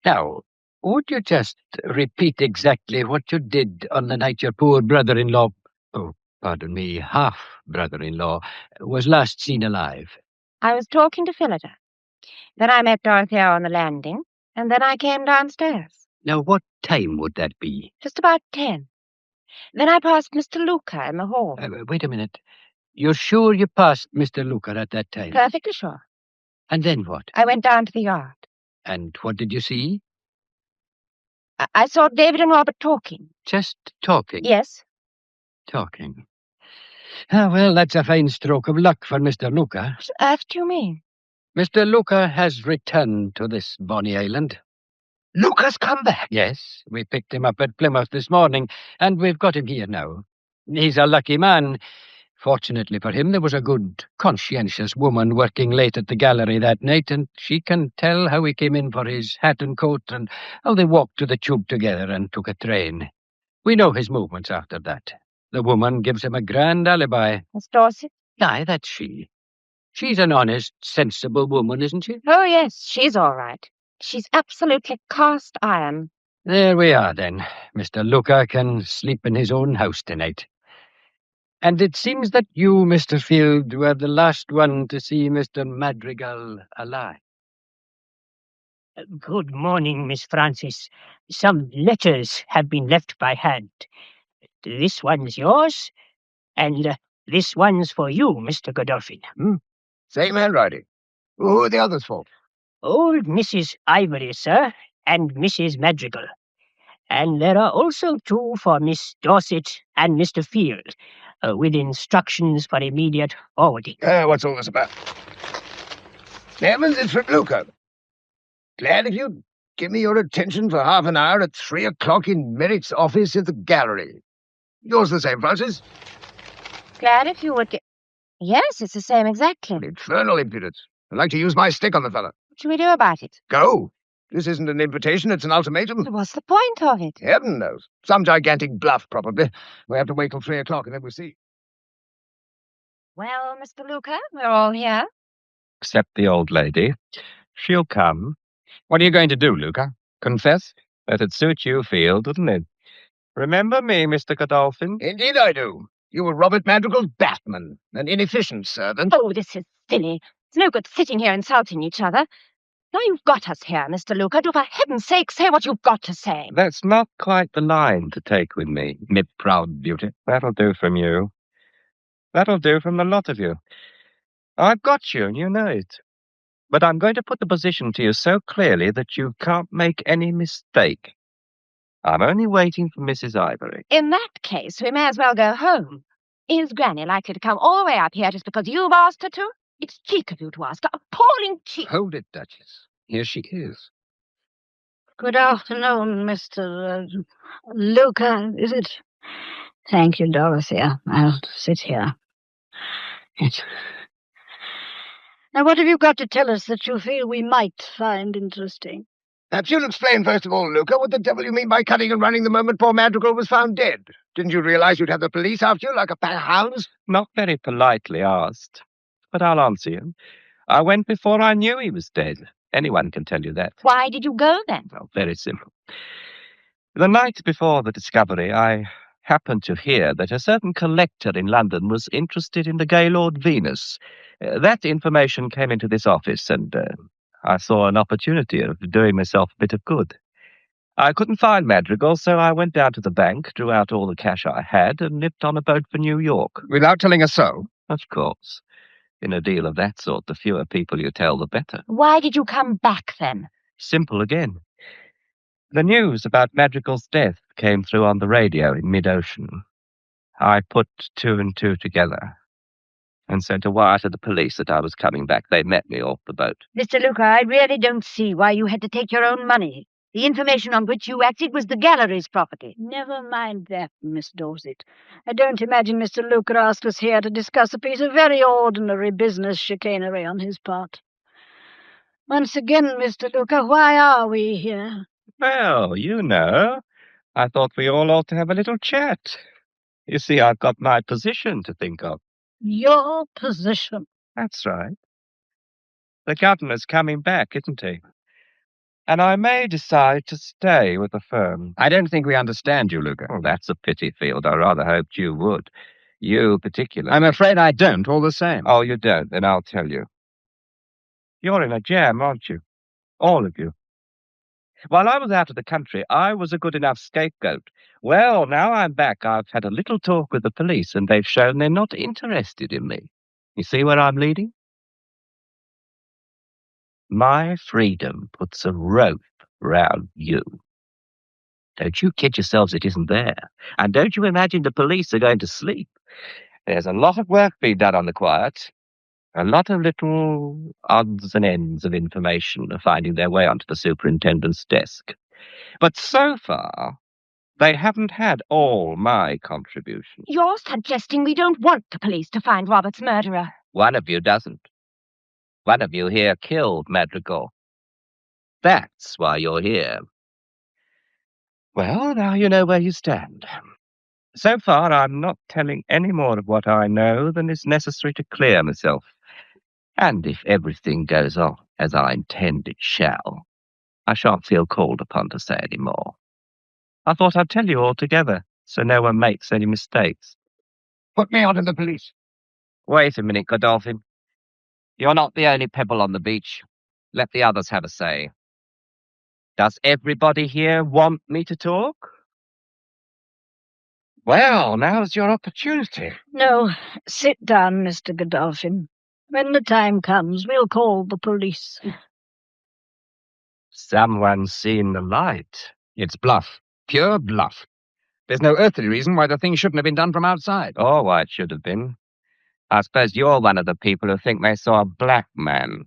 Now, would you just repeat exactly what you did on the night your poor brother-in-law, oh, pardon me, half-brother-in-law, was last seen alive? I was talking to Phillida. Then I met Dorothea on the landing, and then I came downstairs. Now, what time would that be? Just about 10. Then I passed Mr. Luca in the hall. Wait a minute. You're sure you passed Mr. Luca at that time? Perfectly sure. And then what? I went down to the yard. And what did you see? I saw David and Robert talking. Just talking? Yes. Talking. Ah, well, that's a fine stroke of luck for Mr. Luca. What on earth do you mean? Mr. Luca has returned to this bonny island. Luca's come back? Yes, we picked him up at Plymouth this morning, and we've got him here now. He's a lucky man. Fortunately for him, there was a good, conscientious woman working late at the gallery that night, and she can tell how he came in for his hat and coat, and how they walked to the tube together and took a train. We know his movements after that. The woman gives him a grand alibi. Miss Dorset? Aye, that's she. She's an honest, sensible woman, isn't she? Oh, yes, she's all right. She's absolutely cast iron. There we are, then. Mr. Luca can sleep in his own house tonight. And it seems that you, Mr. Field, were the last one to see Mr. Madrigal alive. Good morning, Miss Frances. Some letters have been left by hand. This one's yours, and this one's for you, Mr. Godolphin. Same handwriting. Who are the others for? Old Mrs. Ivory, sir, and Mrs. Madrigal. And there are also two for Miss Dorset and Mr. Field, with instructions for immediate forwarding. What's all this about? Heavens, it's from Luca. Glad if you'd give me your attention for half an hour at 3 o'clock in Merritt's office at the gallery. Yours the same, Frances? Glad if you would get... Yes, it's the same exactly. Infernal impudence. I'd like to use my stick on the fella. What should we do about it? Go. This isn't an invitation, it's an ultimatum. What's the point of it? Heaven knows. Some gigantic bluff, probably. We have to wait till 3 o'clock and then we'll see. Well, Mr. Luca, we're all here. Except the old lady. She'll come. What are you going to do, Luca? Confess? That'd suit you, Field, wouldn't it? Remember me, Mr. Godolphin? Indeed I do. You were Robert Madrigal's Batman, an inefficient servant. Oh, this is silly. It's no good sitting here insulting each other. Now you've got us here, Mr. Luca. Do for heaven's sake say what you've got to say. That's not quite the line to take with me, me proud beauty. That'll do from you. That'll do from the lot of you. I've got you, and you know it. But I'm going to put the position to you so clearly that you can't make any mistake. I'm only waiting for Mrs. Ivory. In that case, we may as well go home. Is Granny likely to come all the way up here just because you've asked her to? It's cheek of you to ask her. Appalling cheek. Hold it, Duchess. Here she is. Good afternoon, Mr. Luca, is it? Thank you, Dorothea. I'll sit here. Yes. Now, what have you got to tell us that you feel we might find interesting? Perhaps you'll explain, first of all, Luca, what the devil you mean by cutting and running the moment poor Madrigal was found dead. Didn't you realize you'd have the police after you like a pack of hounds? Not very politely asked, but I'll answer you. I went before I knew he was dead. Anyone can tell you that. Why did you go then? Well, very simple. The night before the discovery, I happened to hear that a certain collector in London was interested in the Gaylord Venus. That information came into this office, and I saw an opportunity of doing myself a bit of good. I couldn't find Madrigal, so I went down to the bank, drew out all the cash I had, and nipped on a boat for New York. Without telling a soul? Of course. In a deal of that sort, the fewer people you tell, the better. Why did you come back then? Simple again. The news about Madrigal's death came through on the radio in mid-ocean. I put two and two together and sent a wire to the police that I was coming back. They met me off the boat. Mr. Luca, I really don't see why you had to take your own money. The information on which you acted was the gallery's property. Never mind that, Miss Dorset. I don't imagine Mr. Luca asked us here to discuss a piece of very ordinary business chicanery on his part. Once again, Mr. Luca, why are we here? Well, you know, I thought we all ought to have a little chat. You see, I've got my position to think of. Your position? That's right. The governor's coming back, isn't he? And I may decide to stay with the firm. I don't think we understand you, Luca. Oh, that's a pity, Field. I rather hoped you would. You particularly. I'm afraid I don't, all the same. Oh, you don't? Then I'll tell you. You're in a jam, aren't you? All of you. While I was out of the country, I was a good enough scapegoat. Well, now I'm back. I've had a little talk with the police, and they've shown they're not interested in me. You see where I'm leading? My freedom puts a rope round you. Don't you kid yourselves it isn't there. And don't you imagine the police are going to sleep. There's a lot of work being done on the quiet. A lot of little odds and ends of information are finding their way onto the superintendent's desk. But so far, they haven't had all my contributions. You're suggesting we don't want the police to find Robert's murderer. One of you doesn't. One of you here killed Madrigal. That's why you're here. Well, now you know where you stand. So far, I'm not telling any more of what I know than is necessary to clear myself. And if everything goes on as I intend it shall, I shan't feel called upon to say any more. I thought I'd tell you all together, so no one makes any mistakes. Put me on to the police. Wait a minute, Godolphin. You're not the only pebble on the beach. Let the others have a say. Does everybody here want me to talk? Well, now's your opportunity. No, sit down, Mr. Godolphin. When the time comes, we'll call the police. Someone's seen the light. It's bluff. Pure bluff. There's no earthly reason why the thing shouldn't have been done from outside. Oh, why it should have been. I suppose you're one of the people who think they saw a black man.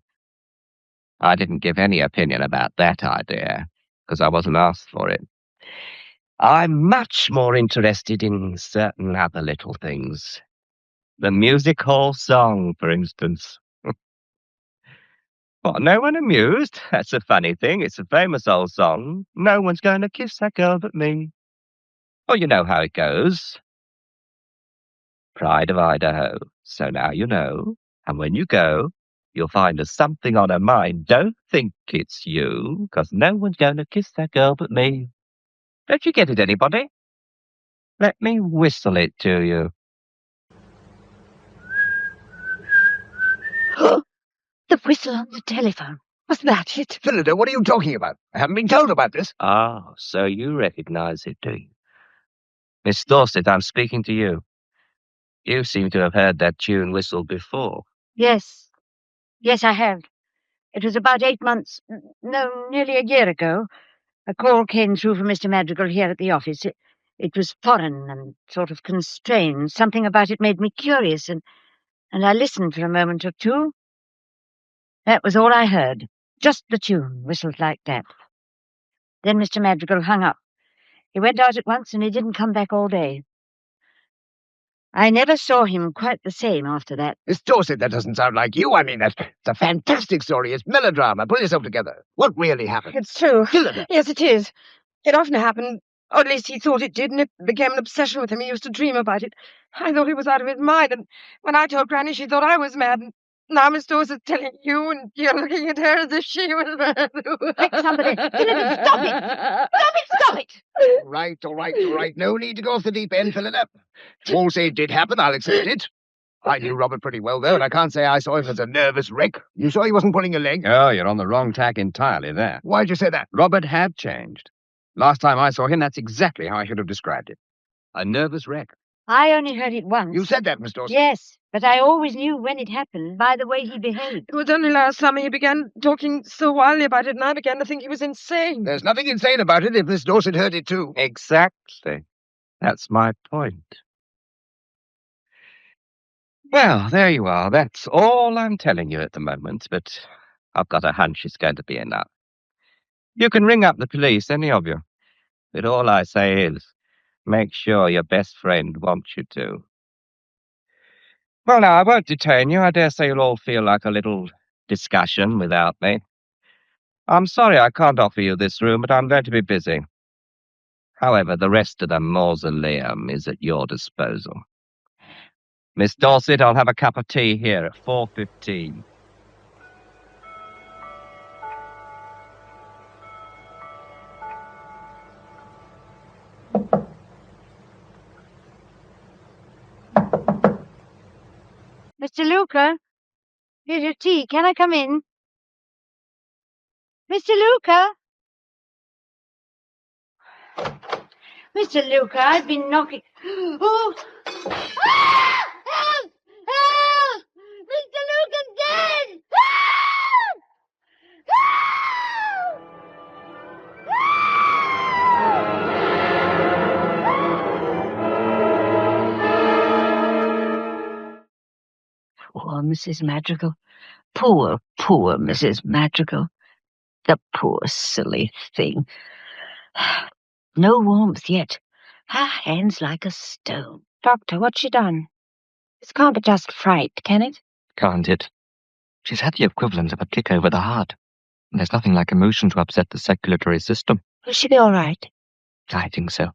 I didn't give any opinion about that idea, because I wasn't asked for it. I'm much more interested in certain other little things. The music hall song, for instance. What, no one amused? That's a funny thing. It's a famous old song. No one's going to kiss that girl but me. Oh, you know how it goes. Pride of Idaho. So now you know. And when you go, you'll find there's something on her mind. Don't think it's you, because no one's going to kiss that girl but me. Don't you get it, anybody? Let me whistle it to you. The whistle on the telephone. Was that it? Phillida, what are you talking about? I haven't been told about this. Ah, so you recognize it, do you? Miss Dorset, I'm speaking to you. You seem to have heard that tune whistled before. Yes. Yes, I have. It was about 8 months, no, nearly a year ago. A call came through from Mr. Madrigal here at the office. It was foreign and sort of constrained. Something about it made me curious, and I listened for a moment or two. That was all I heard. Just the tune, whistled like that. Then Mr. Madrigal hung up. He went out at once, and he didn't come back all day. I never saw him quite the same after that. Miss Dorset, that doesn't sound like you. I mean, that's a fantastic story. It's melodrama. Pull yourself together. What really happened? It's true. Hilda. Yes, it is. It often happened, or at least he thought it did, and it became an obsession with him. He used to dream about it. I thought he was out of his mind, and when I told Granny, she thought I was mad. And now Miss Dorset's telling you, and you're looking at her as if she was mad. Quick, somebody. Philip, stop it! Stop it! All right. No need to go off the deep end, Philip. All say it did happen, I'll accept it. I knew Robert pretty well, though, and I can't say I saw him as a nervous wreck. You saw he wasn't pulling a leg? Oh, you're on the wrong tack entirely there. Why'd you say that? Robert had changed. Last time I saw him, that's exactly how I should have described it. A nervous wreck. I only heard it once. You said that, Miss Dorset. Yes, but I always knew when it happened by the way he behaved. It was only last summer he began talking so wildly about it, and I began to think he was insane. There's nothing insane about it if Miss Dorset heard it too. Exactly. That's my point. Well, there you are. That's all I'm telling you at the moment, but I've got a hunch it's going to be enough. You can ring up the police, any of you. But all I say is, make sure your best friend wants you to. Well, now, I won't detain you. I dare say you'll all feel like a little discussion without me. I'm sorry I can't offer you this room, but I'm going to be busy. However, the rest of the mausoleum is at your disposal. Miss Dorset, I'll have a cup of tea here at 4:15. Mr. Luca, here's your tea. Can I come in? Mr. Luca? Mr. Luca, I've been knocking... Oh! Ah! Help! Help! Mr. Luca's dead! Help! Help! Poor Mrs. Madrigal. Poor Mrs. Madrigal. The poor silly thing. No warmth yet. Her hands like a stone. Doctor, what's she done? This can't be just fright, can it? Can't it? She's had the equivalent of a kick over the heart. And there's nothing like emotion to upset the circulatory system. Will she be all right? I think so.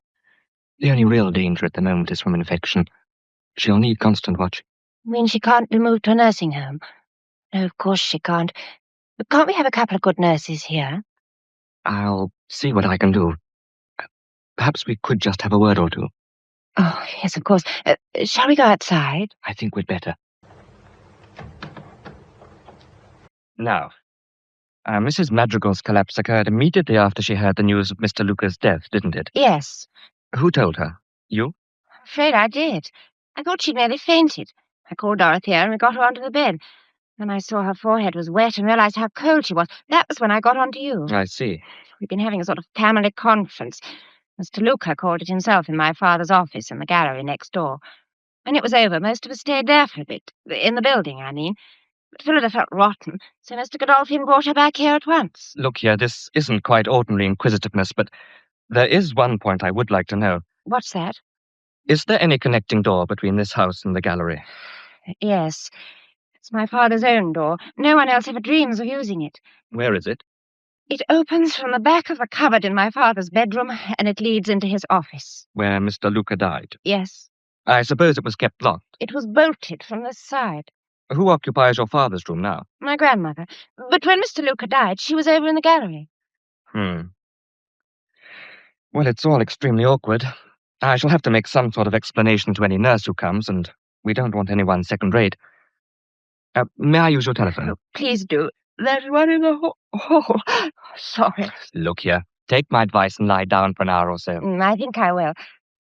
The only real danger at the moment is from infection. She'll need constant watch. You mean she can't be moved to a nursing home? No, of course she can't. But can't we have a couple of good nurses here? I'll see what I can do. Perhaps we could just have a word or two. Oh, yes, of course. Shall we go outside? I think we'd better. Now, Mrs. Madrigal's collapse occurred immediately after she heard the news of Mr. Luca's death, didn't it? Yes. Who told her? You? I'm afraid I did. I thought she'd nearly fainted. I called Dorothea and we got her onto the bed. When I saw her forehead was wet and realized how cold she was, that was when I got onto you. I see. We've been having a sort of family conference. Mr. Luca called it himself in my father's office in the gallery next door. When it was over, most of us stayed there for a bit. In the building, I mean. But Philida felt rotten, so Mr. Godolphin brought her back here at once. Look here, this isn't quite ordinary inquisitiveness, but there is one point I would like to know. What's that? Is there any connecting door between this house and the gallery? Yes. It's my father's own door. No one else ever dreams of using it. Where is it? It opens from the back of the cupboard in my father's bedroom, and it leads into his office. Where Mr. Luca died? Yes. I suppose it was kept locked. It was bolted from this side. Who occupies your father's room now? My grandmother. But when Mr. Luca died, she was over in the gallery. Well, it's all extremely awkward. I shall have to make some sort of explanation to any nurse who comes, and we don't want anyone second-rate. May I use your telephone? Oh, please do. There's one in the hall. Sorry. Look here. Take my advice and lie down for an hour or so. I think I will.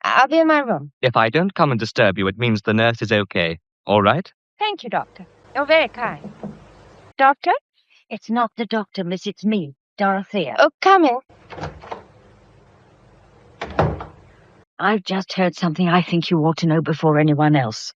I'll be in my room. If I don't come and disturb you, it means the nurse is okay. All right? Thank you, Doctor. You're very kind. Doctor? It's not the doctor, miss. It's me, Dorothea. Oh, come in. I've just heard something I think you ought to know before anyone else.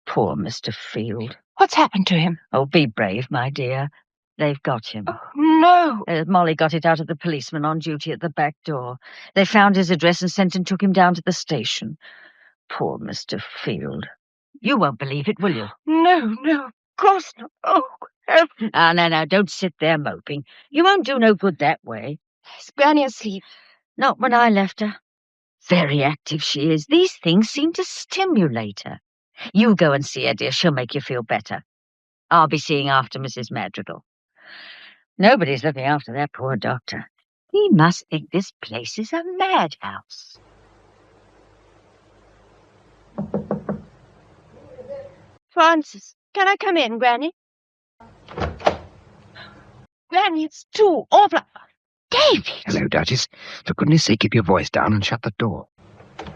Poor Mr. Field. What's happened to him? Oh, be brave, my dear. They've got him. Oh, no. Molly got it out of the policeman on duty at the back door. They found his address and sent and took him down to the station. Poor Mr. Field. You won't believe it, will you? No, of course not. Oh, heaven. No, don't sit there moping. You won't do no good that way. Is Granny asleep? Not when I left her. Very active she is. These things seem to stimulate her. You go and see her, dear. She'll make you feel better. I'll be seeing after Mrs. Madrigal. Nobody's looking after that poor doctor. He must think this place is a madhouse. Frances, can I come in, Granny? Granny, it's too awful. David! Hello, Duchess. For goodness sake, keep your voice down and shut the door.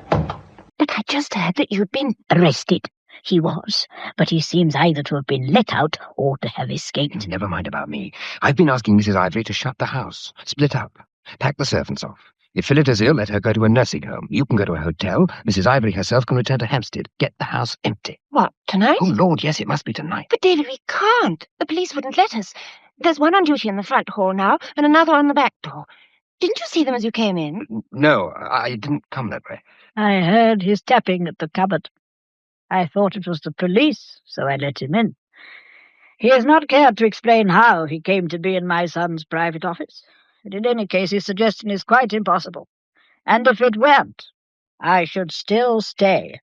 But I just heard that you'd been arrested. He was, but he seems either to have been let out or to have escaped. Never mind about me. I've been asking Mrs. Ivory to shut the house, split up, pack the servants off. If Philip is ill, let her go to a nursing home. You can go to a hotel. Mrs. Ivory herself can return to Hampstead. Get the house empty. What, tonight? Oh, Lord, yes, it must be tonight. But, David, we can't. The police wouldn't let us. There's one on duty in the front hall now, and another on the back door. Didn't you see them as you came in? No, I didn't come that way. I heard his tapping at the cupboard. I thought it was the police, so I let him in. He has not cared to explain how he came to be in my son's private office. And in any case, his suggestion is quite impossible. And if it weren't, I should still stay.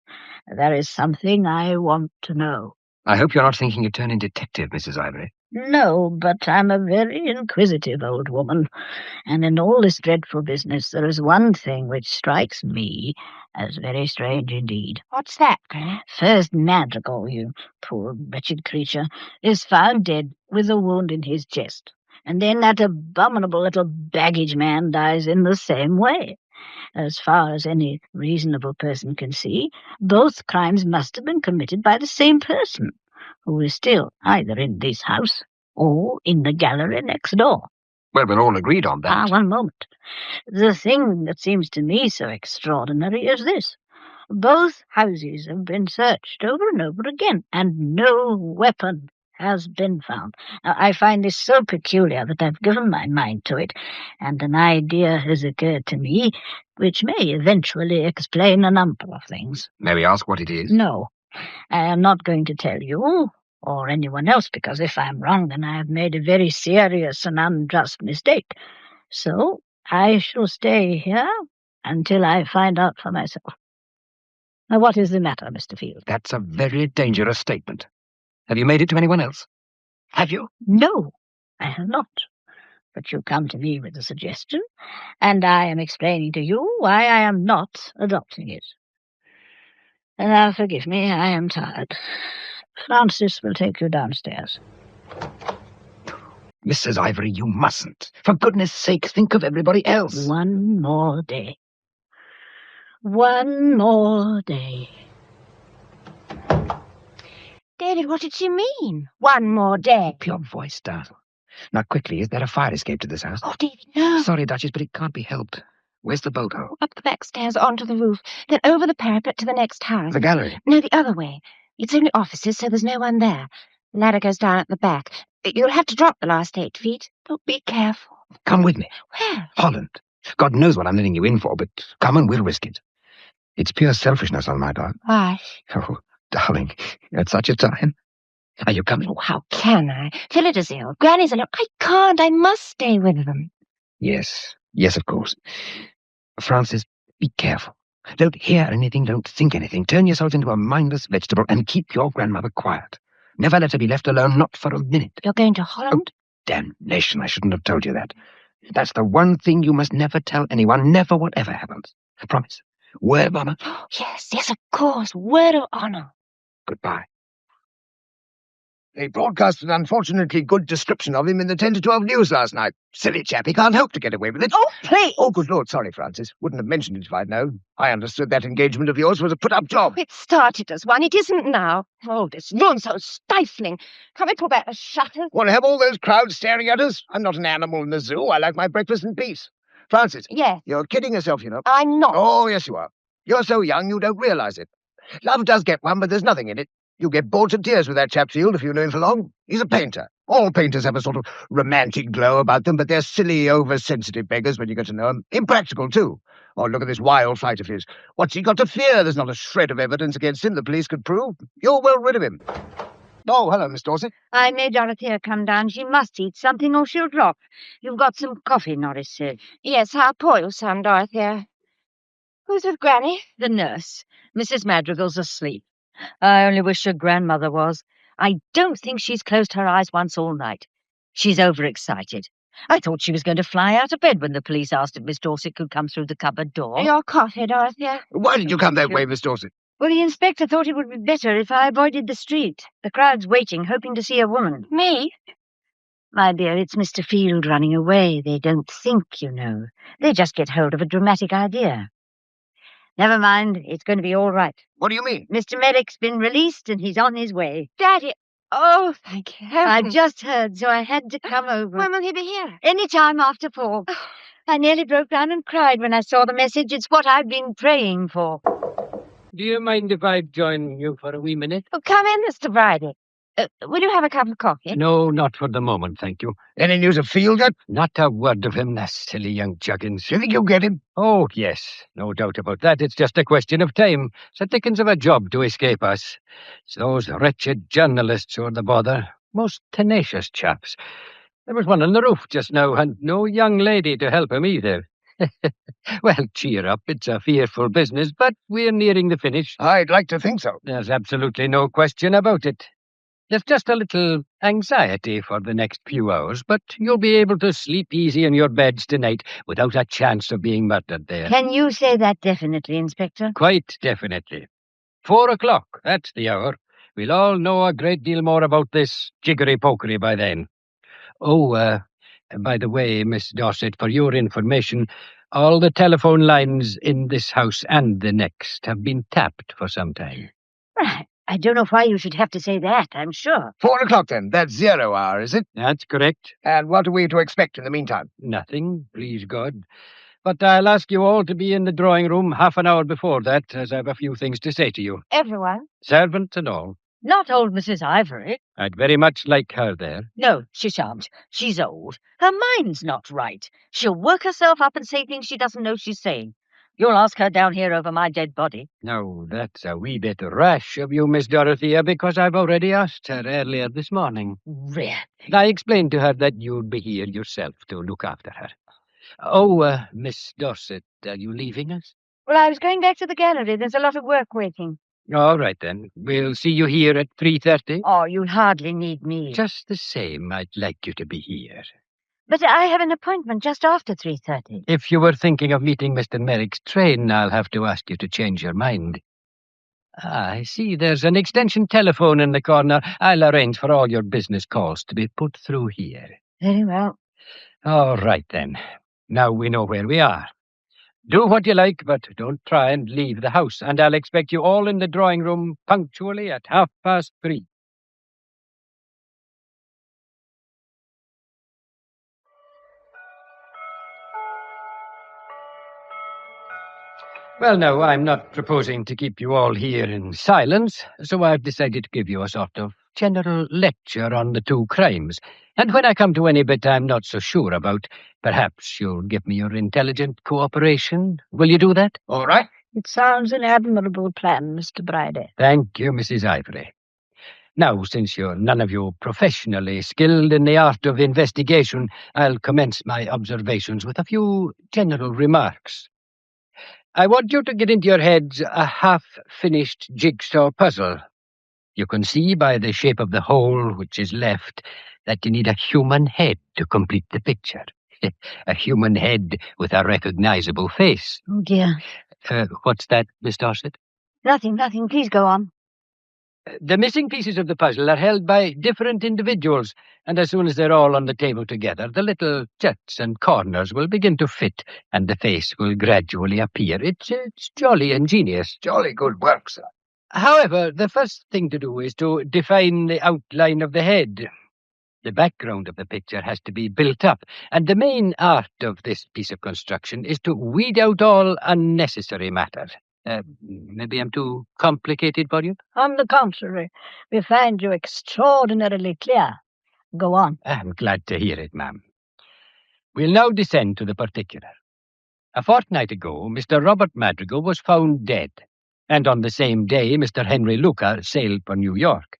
There is something I want to know. I hope you're not thinking of turning detective, Mrs. Ivory. No, but I'm a very inquisitive old woman, and in all this dreadful business there is one thing which strikes me as very strange indeed. What's that, Granny? First Madrigal, you poor wretched creature, is found dead with a wound in his chest, and then that abominable little baggage man dies in the same way. As far as any reasonable person can see, both crimes must have been committed by the same person, who is still either in this house or in the gallery next door. Well, we're all agreed on that. One moment. The thing that seems to me so extraordinary is this. Both houses have been searched over and over again, and no weapon has been found. Now, I find this so peculiar that I've given my mind to it, and an idea has occurred to me which may eventually explain a number of things. May we ask what it is? No, I am not going to tell you, or anyone else, because if I'm wrong, then I have made a very serious and unjust mistake. So I shall stay here until I find out for myself. Now, what is the matter, Mr. Field? That's a very dangerous statement. Have you made it to anyone else? Have you? No, I have not. But you come to me with a suggestion, and I am explaining to you why I am not adopting it. And now, forgive me, I am tired. Frances will take you downstairs. Mrs. Ivory, you mustn't. For goodness sake, think of everybody else. One more day. One more day. David, what did she mean? One more day. Keep your voice down. Now, quickly, is there a fire escape to this house? Oh, David, no. Sorry, Duchess, but it can't be helped. Where's the boat hole? Up the back stairs, onto the roof, then over the parapet to the next house. The gallery? No, the other way. It's only offices, so there's no one there. The ladder goes down at the back. You'll have to drop the last 8 feet. But be careful. Come with me. Where? Holland. God knows what I'm letting you in for, but come and we'll risk it. It's pure selfishness on my part. Why? Oh, darling, at such a time. Are you coming? Oh, how can I? Philip is ill. Granny's alone. I can't. I must stay with them. Yes, of course. Frances, be careful. Don't hear anything, don't think anything. Turn yourself into a mindless vegetable and keep your grandmother quiet. Never let her be left alone, not for a minute. You're going to Holland? Oh, damnation, I shouldn't have told you that. That's the one thing you must never tell anyone, never whatever happens. Promise. Word of honor? Yes, of course. Word of honor. Goodbye. They broadcast an unfortunately good description of him in the 10 to 12 news last night. Silly chap, he can't help to get away with it. Oh, please! Oh, good Lord, sorry, Frances. Wouldn't have mentioned it if I'd known. I understood that engagement of yours was a put-up job. It started as one. It isn't now. Oh, this room's so stifling. Can we pull back the shutters? Want to have all those crowds staring at us? I'm not an animal in the zoo. I like my breakfast in peace. Frances. Yes. You're kidding yourself, you know. I'm not. Oh, yes, you are. You're so young you don't realise it. Love does get one, but there's nothing in it. You get bored to tears with that chap Field if you know him for long. He's a painter. All painters have a sort of romantic glow about them, but they're silly, oversensitive beggars when you get to know them. Impractical, too. Oh, look at this wild flight of his. What's he got to fear? There's not a shred of evidence against him the police could prove. You're well rid of him. Oh, hello, Miss Dorset. I made Dorothea come down. She must eat something or she'll drop. You've got some coffee, Norris said. Yes, how poor you sound, Dorothea. Who's with Granny? The nurse. Mrs. Madrigal's asleep. I only wish her grandmother was. I don't think she's closed her eyes once all night. She's overexcited. I thought she was going to fly out of bed when the police asked if Miss Dorset could come through the cupboard door. Your coffee, Dorothea. Why did you come that way, Miss Dorset? Well, the inspector thought it would be better if I avoided the street. The crowd's waiting, hoping to see a woman. Me? My dear, it's Mr. Field running away. They don't think, you know. They just get hold of a dramatic idea. Never mind, it's going to be all right. What do you mean? Mr. Merrick's been released and he's on his way. Daddy, oh, thank heaven. I've just heard, so I had to come over. When will he be here? Any time after 4. I nearly broke down and cried when I saw the message. It's what I've been praying for. Do you mind if I join you for a wee minute? Oh, come in, Mr. Bridie. Will you have a cup of coffee? No, not for the moment, thank you. Any news of Field yet? Not a word of him, that silly young juggins. Do you think you'll get him? Oh, yes, no doubt about that. It's just a question of time. Sir Dickens have a job to escape us. It's those wretched journalists who are the bother. Most tenacious chaps. There was one on the roof just now, and no young lady to help him either. Well, cheer up. It's a fearful business, but we're nearing the finish. I'd like to think so. There's absolutely no question about it. There's just a little anxiety for the next few hours, but you'll be able to sleep easy in your beds tonight without a chance of being murdered there. Can you say that definitely, Inspector? Quite definitely. 4 o'clock, that's the hour. We'll all know a great deal more about this jiggery-pokery by then. Oh, by the way, Miss Dorset, for your information, all the telephone lines in this house and the next have been tapped for some time. Right. I don't know why you should have to say that, I'm sure. 4 o'clock, then. That's 0 hour, is it? That's correct. And what are we to expect in the meantime? Nothing, please God. But I'll ask you all to be in the drawing room half an hour before that, as I have a few things to say to you. Everyone? Servants and all. Not old Mrs. Ivory. I'd very much like her there. No, she shan't. She's old. Her mind's not right. She'll work herself up and say things she doesn't know she's saying. You'll ask her down here over my dead body. No, that's a wee bit rash of you, Miss Dorothea, because I've already asked her earlier this morning. Really? I explained to her that you'd be here yourself to look after her. Oh, Miss Dorset, are you leaving us? Well, I was going back to the gallery. There's a lot of work waiting. All right, then. We'll see you here at 3:30. Oh, you'll hardly need me. Just the same, I'd like you to be here. But I have an appointment just after 3:30. If you were thinking of meeting Mr. Merrick's train, I'll have to ask you to change your mind. I see there's an extension telephone in the corner. I'll arrange for all your business calls to be put through here. Very well. All right, then. Now we know where we are. Do what you like, but don't try and leave the house, and I'll expect you all in the drawing room punctually at 3:30. Well, no, I'm not proposing to keep you all here in silence, so I've decided to give you a sort of general lecture on the two crimes. And when I come to any bit I'm not so sure about, perhaps you'll give me your intelligent cooperation. Will you do that? All right. It sounds an admirable plan, Mr. Bridie. Thank you, Mrs. Ivory. Now, since you're none of you professionally skilled in the art of investigation, I'll commence my observations with a few general remarks. I want you to get into your heads a half-finished jigsaw puzzle. You can see by the shape of the hole which is left that you need a human head to complete the picture. A human head with a recognizable face. Oh, dear. What's that, Miss Dorset? Nothing. Please go on. The missing pieces of the puzzle are held by different individuals, and as soon as they're all on the table together, the little juts and corners will begin to fit, and the face will gradually appear. It's jolly ingenious. Jolly good work, sir. However, the first thing to do is to define the outline of the head. The background of the picture has to be built up, and the main art of this piece of construction is to weed out all unnecessary matter. Maybe I'm too complicated for you? On the contrary, we find you extraordinarily clear. Go on. I'm glad to hear it, ma'am. We'll now descend to the particular. A fortnight ago, Mr. Robert Madrigal was found dead, and on the same day Mr. Henry Luca sailed for New York.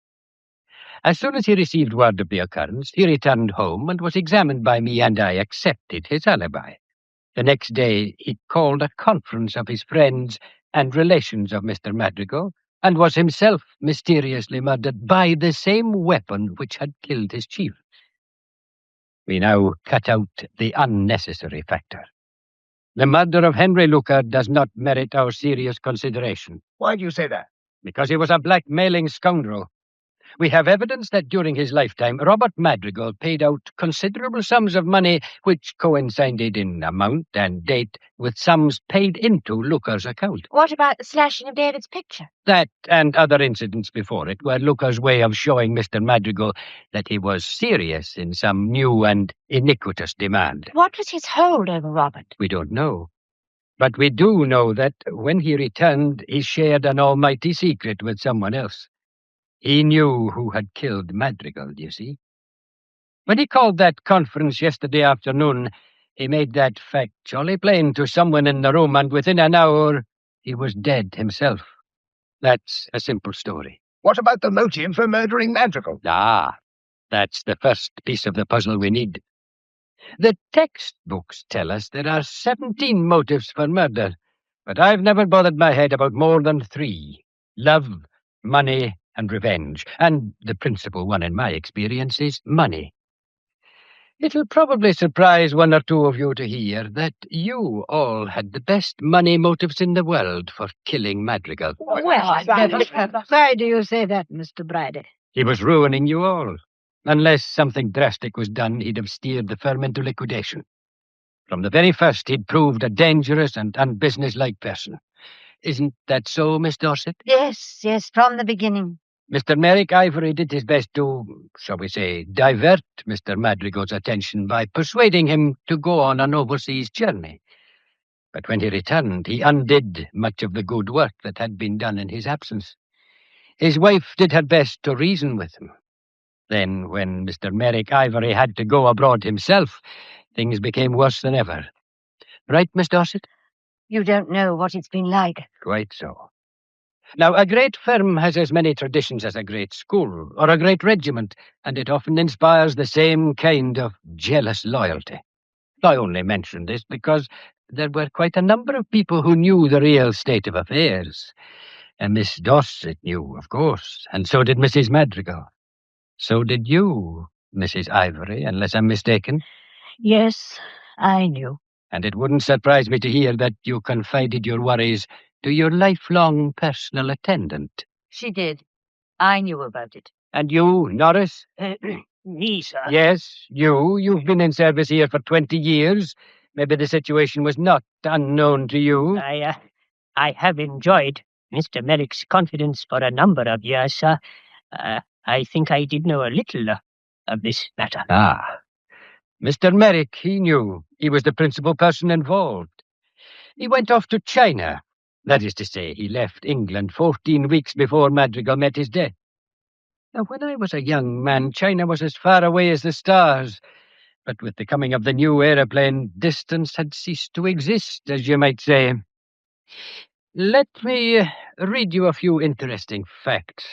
As soon as he received word of the occurrence, he returned home and was examined by me, and I accepted his alibi. The next day, he called a conference of his friends and relations of Mr. Madrigal, and was himself mysteriously murdered by the same weapon which had killed his chief. We now cut out the unnecessary factor. The murder of Henry Luca does not merit our serious consideration. Why do you say that? Because he was a blackmailing scoundrel. We have evidence that during his lifetime, Robert Madrigal paid out considerable sums of money which coincided in amount and date with sums paid into Luca's account. What about the slashing of David's picture? That and other incidents before it were Luca's way of showing Mr. Madrigal that he was serious in some new and iniquitous demand. What was his hold over Robert? We don't know. But we do know that when he returned, he shared an almighty secret with someone else. He knew who had killed Madrigal, you see. When he called that conference yesterday afternoon, he made that fact jolly plain to someone in the room, and within an hour he was dead himself. That's a simple story. What about the motive for murdering Madrigal? Ah, that's the first piece of the puzzle we need. The textbooks tell us there are 17 motives for murder, but I've never bothered my head about more than 3. Love, money, and revenge, and the principal one in my experience is money. It'll probably surprise one or two of you to hear that you all had the best money motives in the world for killing Madrigal. Well, why do you say that, Mr. Bridie? He was ruining you all. Unless something drastic was done, he'd have steered the firm into liquidation. From the very first, he'd proved a dangerous and unbusinesslike person. Isn't that so, Miss Dorset? Yes, from the beginning. Mr. Merrick Ivory did his best to, shall we say, divert Mr. Madrigal's attention by persuading him to go on an overseas journey. But when he returned, he undid much of the good work that had been done in his absence. His wife did her best to reason with him. Then, when Mr. Merrick Ivory had to go abroad himself, things became worse than ever. Right, Miss Dorset? You don't know what it's been like. Quite so. Now, a great firm has as many traditions as a great school or a great regiment, and it often inspires the same kind of jealous loyalty. I only mention this because there were quite a number of people who knew the real state of affairs. And Miss Dorset knew, of course, and so did Mrs. Madrigal. So did you, Mrs. Ivory, unless I'm mistaken. Yes, I knew. And it wouldn't surprise me to hear that you confided your worries to your lifelong personal attendant. She did. I knew about it. And you, Norris? Me, sir. Yes, you. You've been in service here for 20 years. Maybe the situation was not unknown to you. I have enjoyed Mr. Merrick's confidence for a number of years, sir. I think I did know a little of this matter. Ah. Mr. Merrick, he knew. He was the principal person involved. He went off to China. That is to say, he left England 14 weeks before Madrigal met his death. Now, when I was a young man, China was as far away as the stars. But with the coming of the new aeroplane, distance had ceased to exist, as you might say. Let me read you a few interesting facts.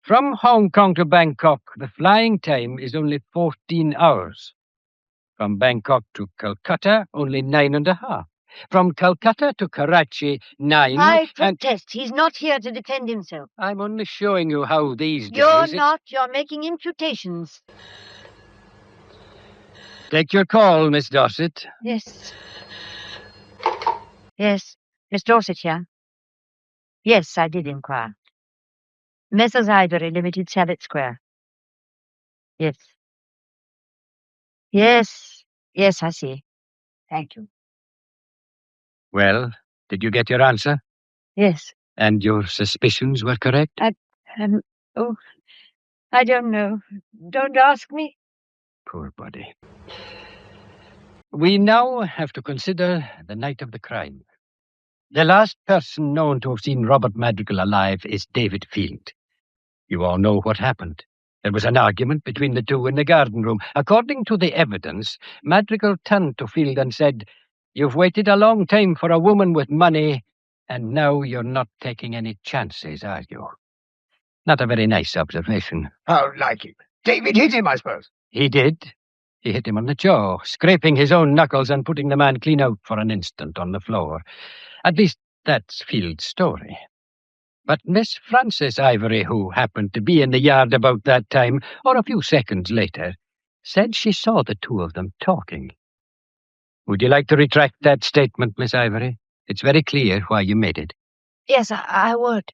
From Hong Kong to Bangkok, the flying time is only 14 hours. From Bangkok to Calcutta, only 9.5. From Calcutta to Karachi, 9. I protest. He's not here to defend himself. I'm only showing you how these days... You're not. You're making imputations. Take your call, Miss Dorset. Yes. Yes. Miss Dorset here. Yes, I did inquire. Messrs. Ivory Limited, Sallet Square. Yes. Yes, I see. Thank you. Well, did you get your answer? Yes. And your suspicions were correct? I don't know. Don't ask me. Poor body. We now have to consider the night of the crime. The last person known to have seen Robert Madrigal alive is David Field. You all know what happened. There was an argument between the two in the garden room. According to the evidence, Madrigal turned to Field and said, You've waited a long time for a woman with money, and now you're not taking any chances, are you? Not a very nice observation. How like him? David hit him, I suppose. He did. He hit him on the jaw, scraping his own knuckles and putting the man clean out for an instant on the floor. At least that's Field's story. But Miss Frances Ivory, who happened to be in the yard about that time, or a few seconds later, said she saw the two of them talking. Would you like to retract that statement, Miss Ivory? It's very clear why you made it. Yes, I would.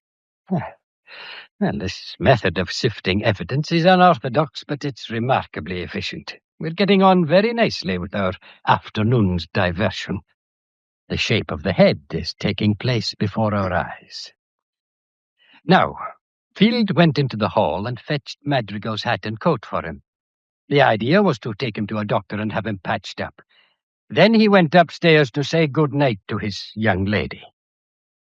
Well, this method of sifting evidence is unorthodox, but it's remarkably efficient. We're getting on very nicely with our afternoon's diversion. The shape of the head is taking place before our eyes. Now, Field went into the hall and fetched Madrigal's hat and coat for him. The idea was to take him to a doctor and have him patched up. Then he went upstairs to say good night to his young lady.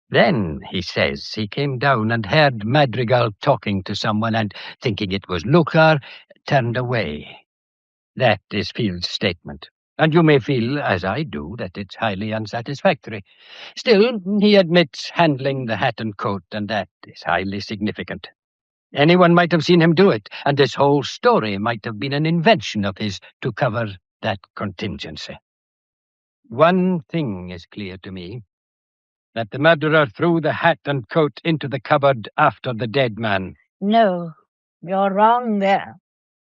Then, he says, he came down and heard Madrigal talking to someone and, thinking it was Lucas, turned away. That is Field's statement, and you may feel, as I do, that it's highly unsatisfactory. Still, he admits handling the hat and coat, and that is highly significant. Anyone might have seen him do it, and this whole story might have been an invention of his to cover that contingency. One thing is clear to me, that the murderer threw the hat and coat into the cupboard after the dead man. No, you're wrong there.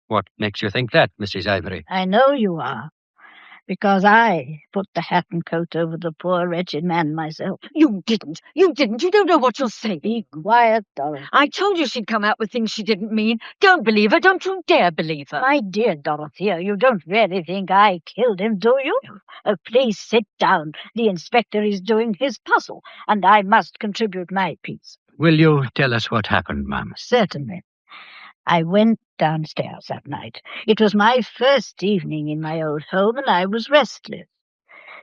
What makes you think that, Mrs. Ivory? I know you are, because I put the hat and coat over the poor wretched man myself. You didn't. You didn't. You don't know what you're saying. Be quiet, Dorothy. I told you she'd come out with things she didn't mean. Don't believe her. Don't you dare believe her. My dear Dorothea, you don't really think I killed him, do you? Oh, please sit down. The inspector is doing his puzzle, and I must contribute my piece. Will you tell us what happened, ma'am? Certainly. I went downstairs that night. It was my first evening in my old home, and I was restless.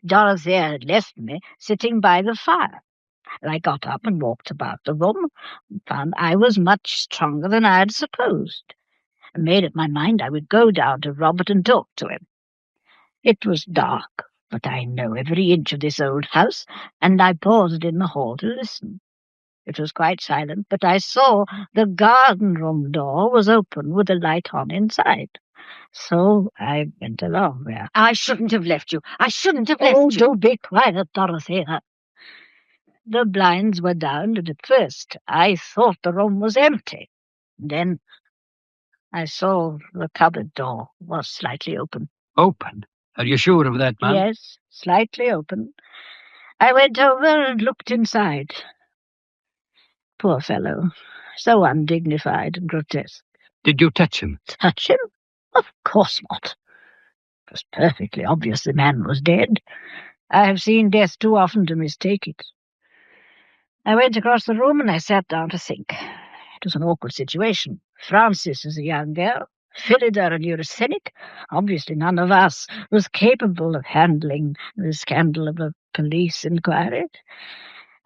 Dorothea had left me sitting by the fire. I got up and walked about the room, and found I was much stronger than I had supposed. I made up my mind I would go down to Robert and talk to him. It was dark, but I know every inch of this old house, and I paused in the hall to listen. It was quite silent, but I saw the garden-room door was open with the light on inside. So I went along there. I shouldn't have left you. I shouldn't have left you. Oh, do be quiet, Dorothea. The blinds were down, and at first I thought the room was empty. Then I saw the cupboard door was slightly open. Open? Are you sure of that, ma'am? Yes, slightly open. I went over and looked inside. Poor fellow, so undignified and grotesque. Did you touch him? Touch him? Of course not. It was perfectly obvious the man was dead. I have seen death too often to mistake it. I went across the room and I sat down to think. It was an awkward situation. Frances is a young girl, Phillida a neurasthenic. Obviously none of us was capable of handling the scandal of a police inquiry.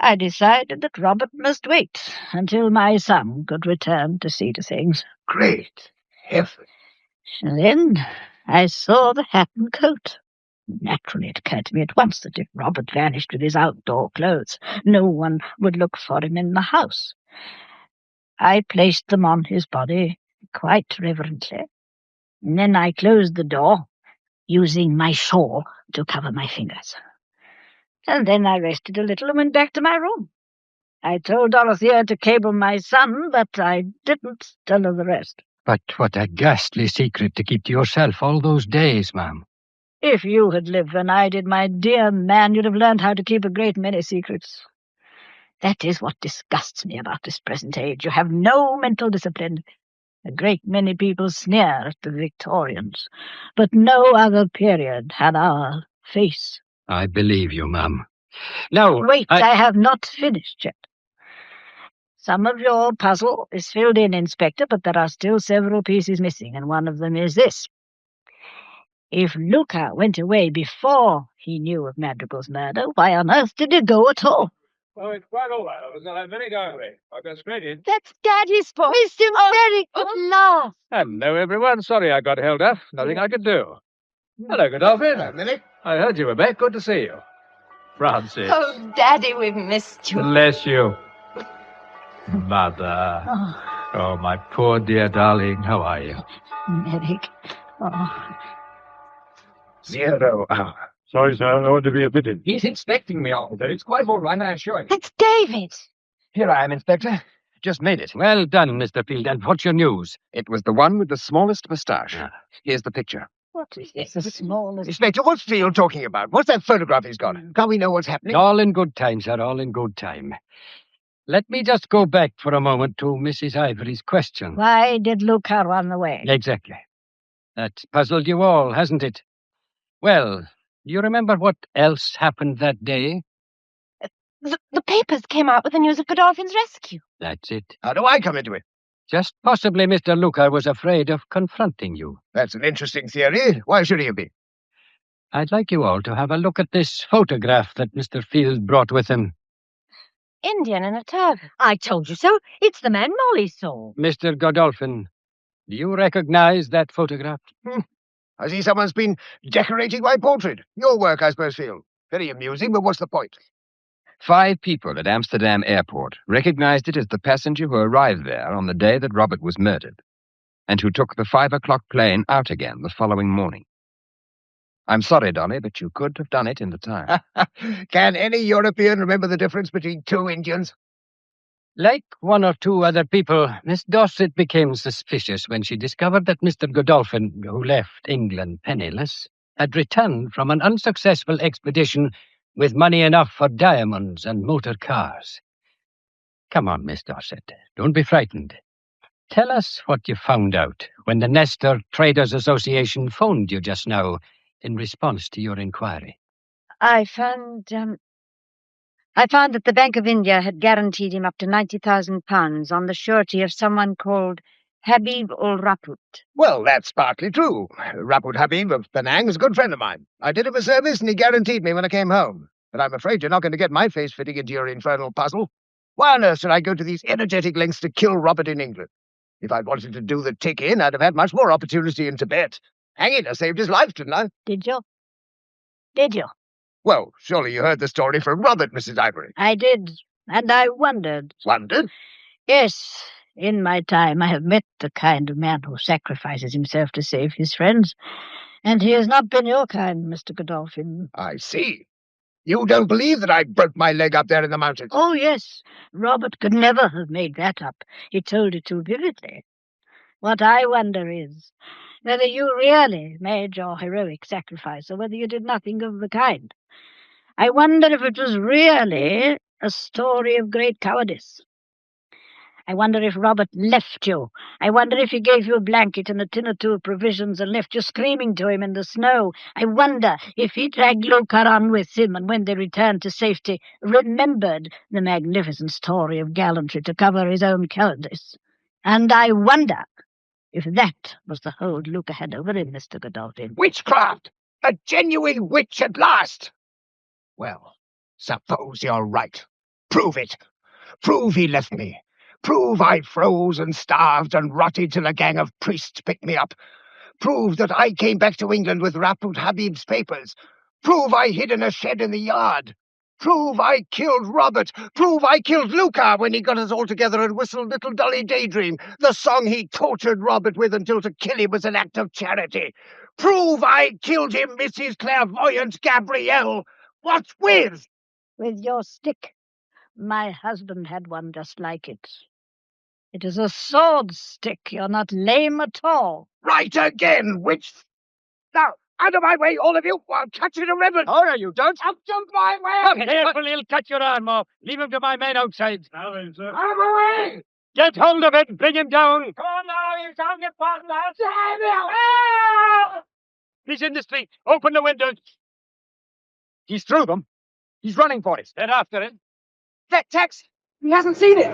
I decided that Robert must wait until my son could return to see to things. Great heaven. And then I saw the hat and coat. Naturally, it occurred to me at once that if Robert vanished with his outdoor clothes, no one would look for him in the house. I placed them on his body quite reverently, and then I closed the door, using my shawl to cover my fingers. And then I rested a little and went back to my room. I told Dorothea to cable my son, but I didn't tell her the rest. But what a ghastly secret to keep to yourself all those days, ma'am. If you had lived when I did, my dear man, you'd have learned how to keep a great many secrets. That is what disgusts me about this present age. You have no mental discipline. A great many people sneer at the Victorians, but no other period had our face. I believe you, ma'am. Now, wait, I have not finished yet. Some of your puzzle is filled in, Inspector, but there are still several pieces missing, and one of them is this. If Lucas went away before he knew of Madrigal's murder, why on earth did he go at all? Oh, it's quite all right. I was very angry. I'll go straight in. That's Daddy's fault. Mr. Merrick, at last. Hello, everyone. Sorry I got held up. Nothing I could do. Hello, Godolphin. Millie. I heard you were back. Good to see you. Frances. Oh, Daddy, we've missed you. Bless you. Mother. Oh, my poor dear darling. How are you? Medic. Oh. 0 hour. Sorry, sir. I ought to be admitted. He's inspecting me all day. It's quite all right, I assure you. It's David. Here I am, Inspector. Just made it. Well done, Mr. Field. And what's your news? It was the one with the smallest moustache. Here's the picture. What is this? The smallest... Inspector, what's Field talking about? What's that photograph he's got? Can't we know what's happening? All in good time, sir. All in good time. Let me just go back for a moment to Mrs. Ivory's question. Why did Luca run away? Exactly. That's puzzled you all, hasn't it? Well, do you remember what else happened that day? The papers came out with the news of Godolphin's rescue. That's it. How do I come into it? Just possibly Mr. Luca was afraid of confronting you. That's an interesting theory. Why should he be? I'd like you all to have a look at this photograph that Mr. Field brought with him. Indian in a turban. I told you so. It's the man Molly saw. Mr. Godolphin, do you recognize that photograph? I see someone's been decorating my portrait. Your work, I suppose, Field. Very amusing, but what's the point? 5 people at Amsterdam airport recognized it as the passenger who arrived there on the day that Robert was murdered, and who took the 5 o'clock plane out again the following morning. I'm sorry, Dolly, but you could have done it in the time. Can any European remember the difference between 2 Indians? Like 1 or 2 other people, Miss Dorset became suspicious when she discovered that Mr. Godolphin, who left England penniless, had returned from an unsuccessful expedition with money enough for diamonds and motor cars. Come on, Miss Dorset. Don't be frightened. Tell us what you found out when the Nestor Traders Association phoned you just now in response to your inquiry. I found that the Bank of India had guaranteed him up to £90,000 on the surety of someone called Habib ul Raput. Well, that's partly true. Raput Habib of Penang is a good friend of mine. I did him a service and he guaranteed me when I came home. But I'm afraid you're not going to get my face fitting into your infernal puzzle. Why on earth should I go to these energetic lengths to kill Robert in England? If I'd wanted to do the tick-in, I'd have had much more opportunity in Tibet. Hang it, I saved his life, didn't I? Did you? Did you? Well, surely you heard the story from Robert, Mrs. Ivory. I did, and I wondered. Wondered? Yes. In my time, I have met the kind of man who sacrifices himself to save his friends, and he has not been your kind, Mr. Godolphin. I see. You don't believe that I broke my leg up there in the mountains? Oh, yes. Robert could never have made that up. He told it too vividly. What I wonder is whether you really made your heroic sacrifice or whether you did nothing of the kind. I wonder if it was really a story of great cowardice. I wonder if Robert left you. I wonder if he gave you a blanket and a tin or 2 of provisions and left you screaming to him in the snow. I wonder if he dragged Luca on with him and when they returned to safety remembered the magnificent story of gallantry to cover his own cowardice. And I wonder if that was the hold Luca had over him, Mr. Godolphin. Witchcraft! A genuine witch at last! Well, suppose you're right. Prove it. Prove he left me. Prove I froze and starved and rotted till a gang of priests picked me up. Prove that I came back to England with Raput Habib's papers. Prove I hid in a shed in the yard. Prove I killed Robert. Prove I killed Luca when he got us all together and whistled Little Dolly Daydream, the song he tortured Robert with until to kill him was an act of charity. Prove I killed him, Mrs. Clairvoyant Gabrielle. What's with? With your stick. My husband had one just like it. It is a sword stick. You're not lame at all. Right again, witch. Now, out of my way, all of you. I'll catch you in a ribbon. Oh, no, you don't. Out of my way. Careful, he'll cut your arm off. Leave him to my men outside. Now then, sir. Out of my way. Get hold of it. Bring him down. Come on now, you can't get past that. He's in the street. Open the windows. He's through them. He's running for it. Get after it. That taxi! He hasn't seen it!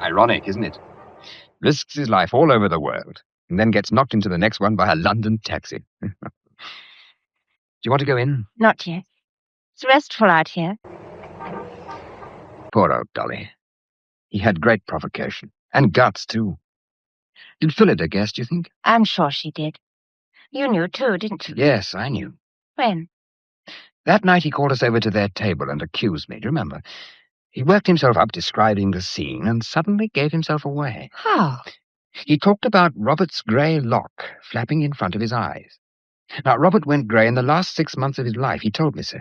Ironic, isn't it? Risks his life all over the world, and then gets knocked into the next one by a London taxi. Do you want to go in? Not yet. It's restful out here. Poor old Dolly. He had great provocation. And guts, too. Did Phillida guess, do you think? I'm sure she did. You knew too, didn't you? Yes, I knew. When? That night he called us over to their table and accused me, do you remember? He worked himself up describing the scene and suddenly gave himself away. How? He talked about Robert's grey lock flapping in front of his eyes. Now, Robert went grey in the last 6 months of his life. He told me so.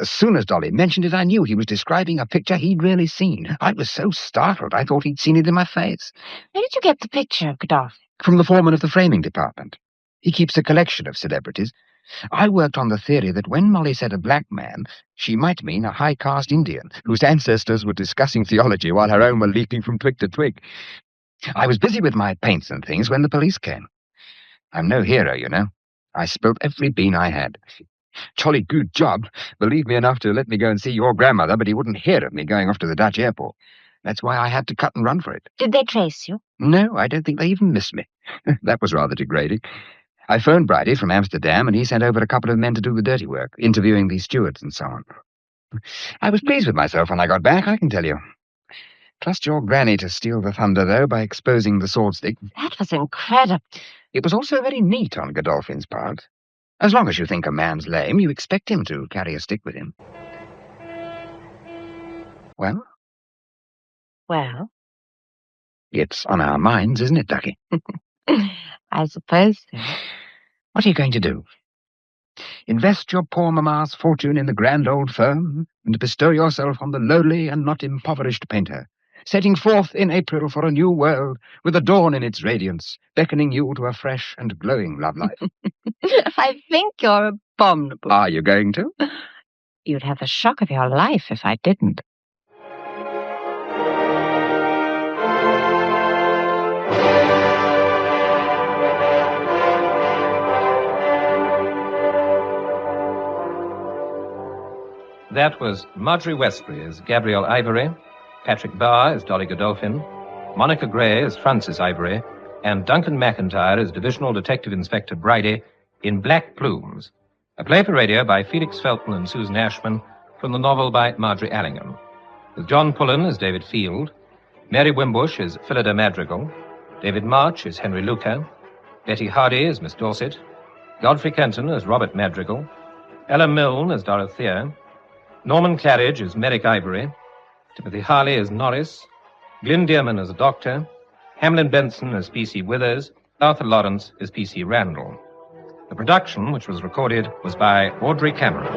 As soon as Dolly mentioned it, I knew he was describing a picture he'd really seen. I was so startled, I thought he'd seen it in my face. Where did you get the picture, Godolphin? From the foreman of the framing department. He keeps a collection of celebrities. I worked on the theory that when Molly said a black man, she might mean a high-caste Indian whose ancestors were discussing theology while her own were leaping from twig to twig. I was busy with my paints and things when the police came. I'm no hero, you know. I spilt every bean I had. Jolly good job. Believed me enough to let me go and see your grandmother, but he wouldn't hear of me going off to the Dutch airport. That's why I had to cut and run for it. Did they trace you? No, I don't think they even missed me. That was rather degrading. I phoned Bridie from Amsterdam, and he sent over a couple of men to do the dirty work, interviewing the stewards and so on. I was pleased with myself when I got back, I can tell you. Trust your granny to steal the thunder, though, by exposing the sword stick. That was incredible. It was also very neat on Godolphin's part. As long as you think a man's lame, you expect him to carry a stick with him. Well? Well? It's on our minds, isn't it, Ducky? I suppose so. What are you going to do? Invest your poor mamma's fortune in the grand old firm, and bestow yourself on the lowly and not impoverished painter, setting forth in April for a new world, with the dawn in its radiance, beckoning you to a fresh and glowing love life. I think you're abominable. Are you going to? You'd have the shock of your life if I didn't. That was Margery Westbury as Gabrielle Ivory, Patrick Barr as Dolly Godolphin, Monica Gray as Frances Ivory, and Duncan McIntyre as Divisional Detective Inspector Bridie in Black Plumes, a play for radio by Felix Felton and Susan Ashman from the novel by Margery Allingham, with John Pullen as David Field, Mary Wimbush as Phillida Madrigal, David March as Henry Luca, Betty Hardy as Miss Dorset, Godfrey Kenton as Robert Madrigal, Ella Milne as Dorothea, Norman Claridge as Merrick Ivory, Timothy Harley as Norris, Glyn Dearman as Doctor, Hamlin Benson as P.C. Withers, Arthur Lawrence as P.C. Randall. The production, which was recorded, was by Audrey Cameron.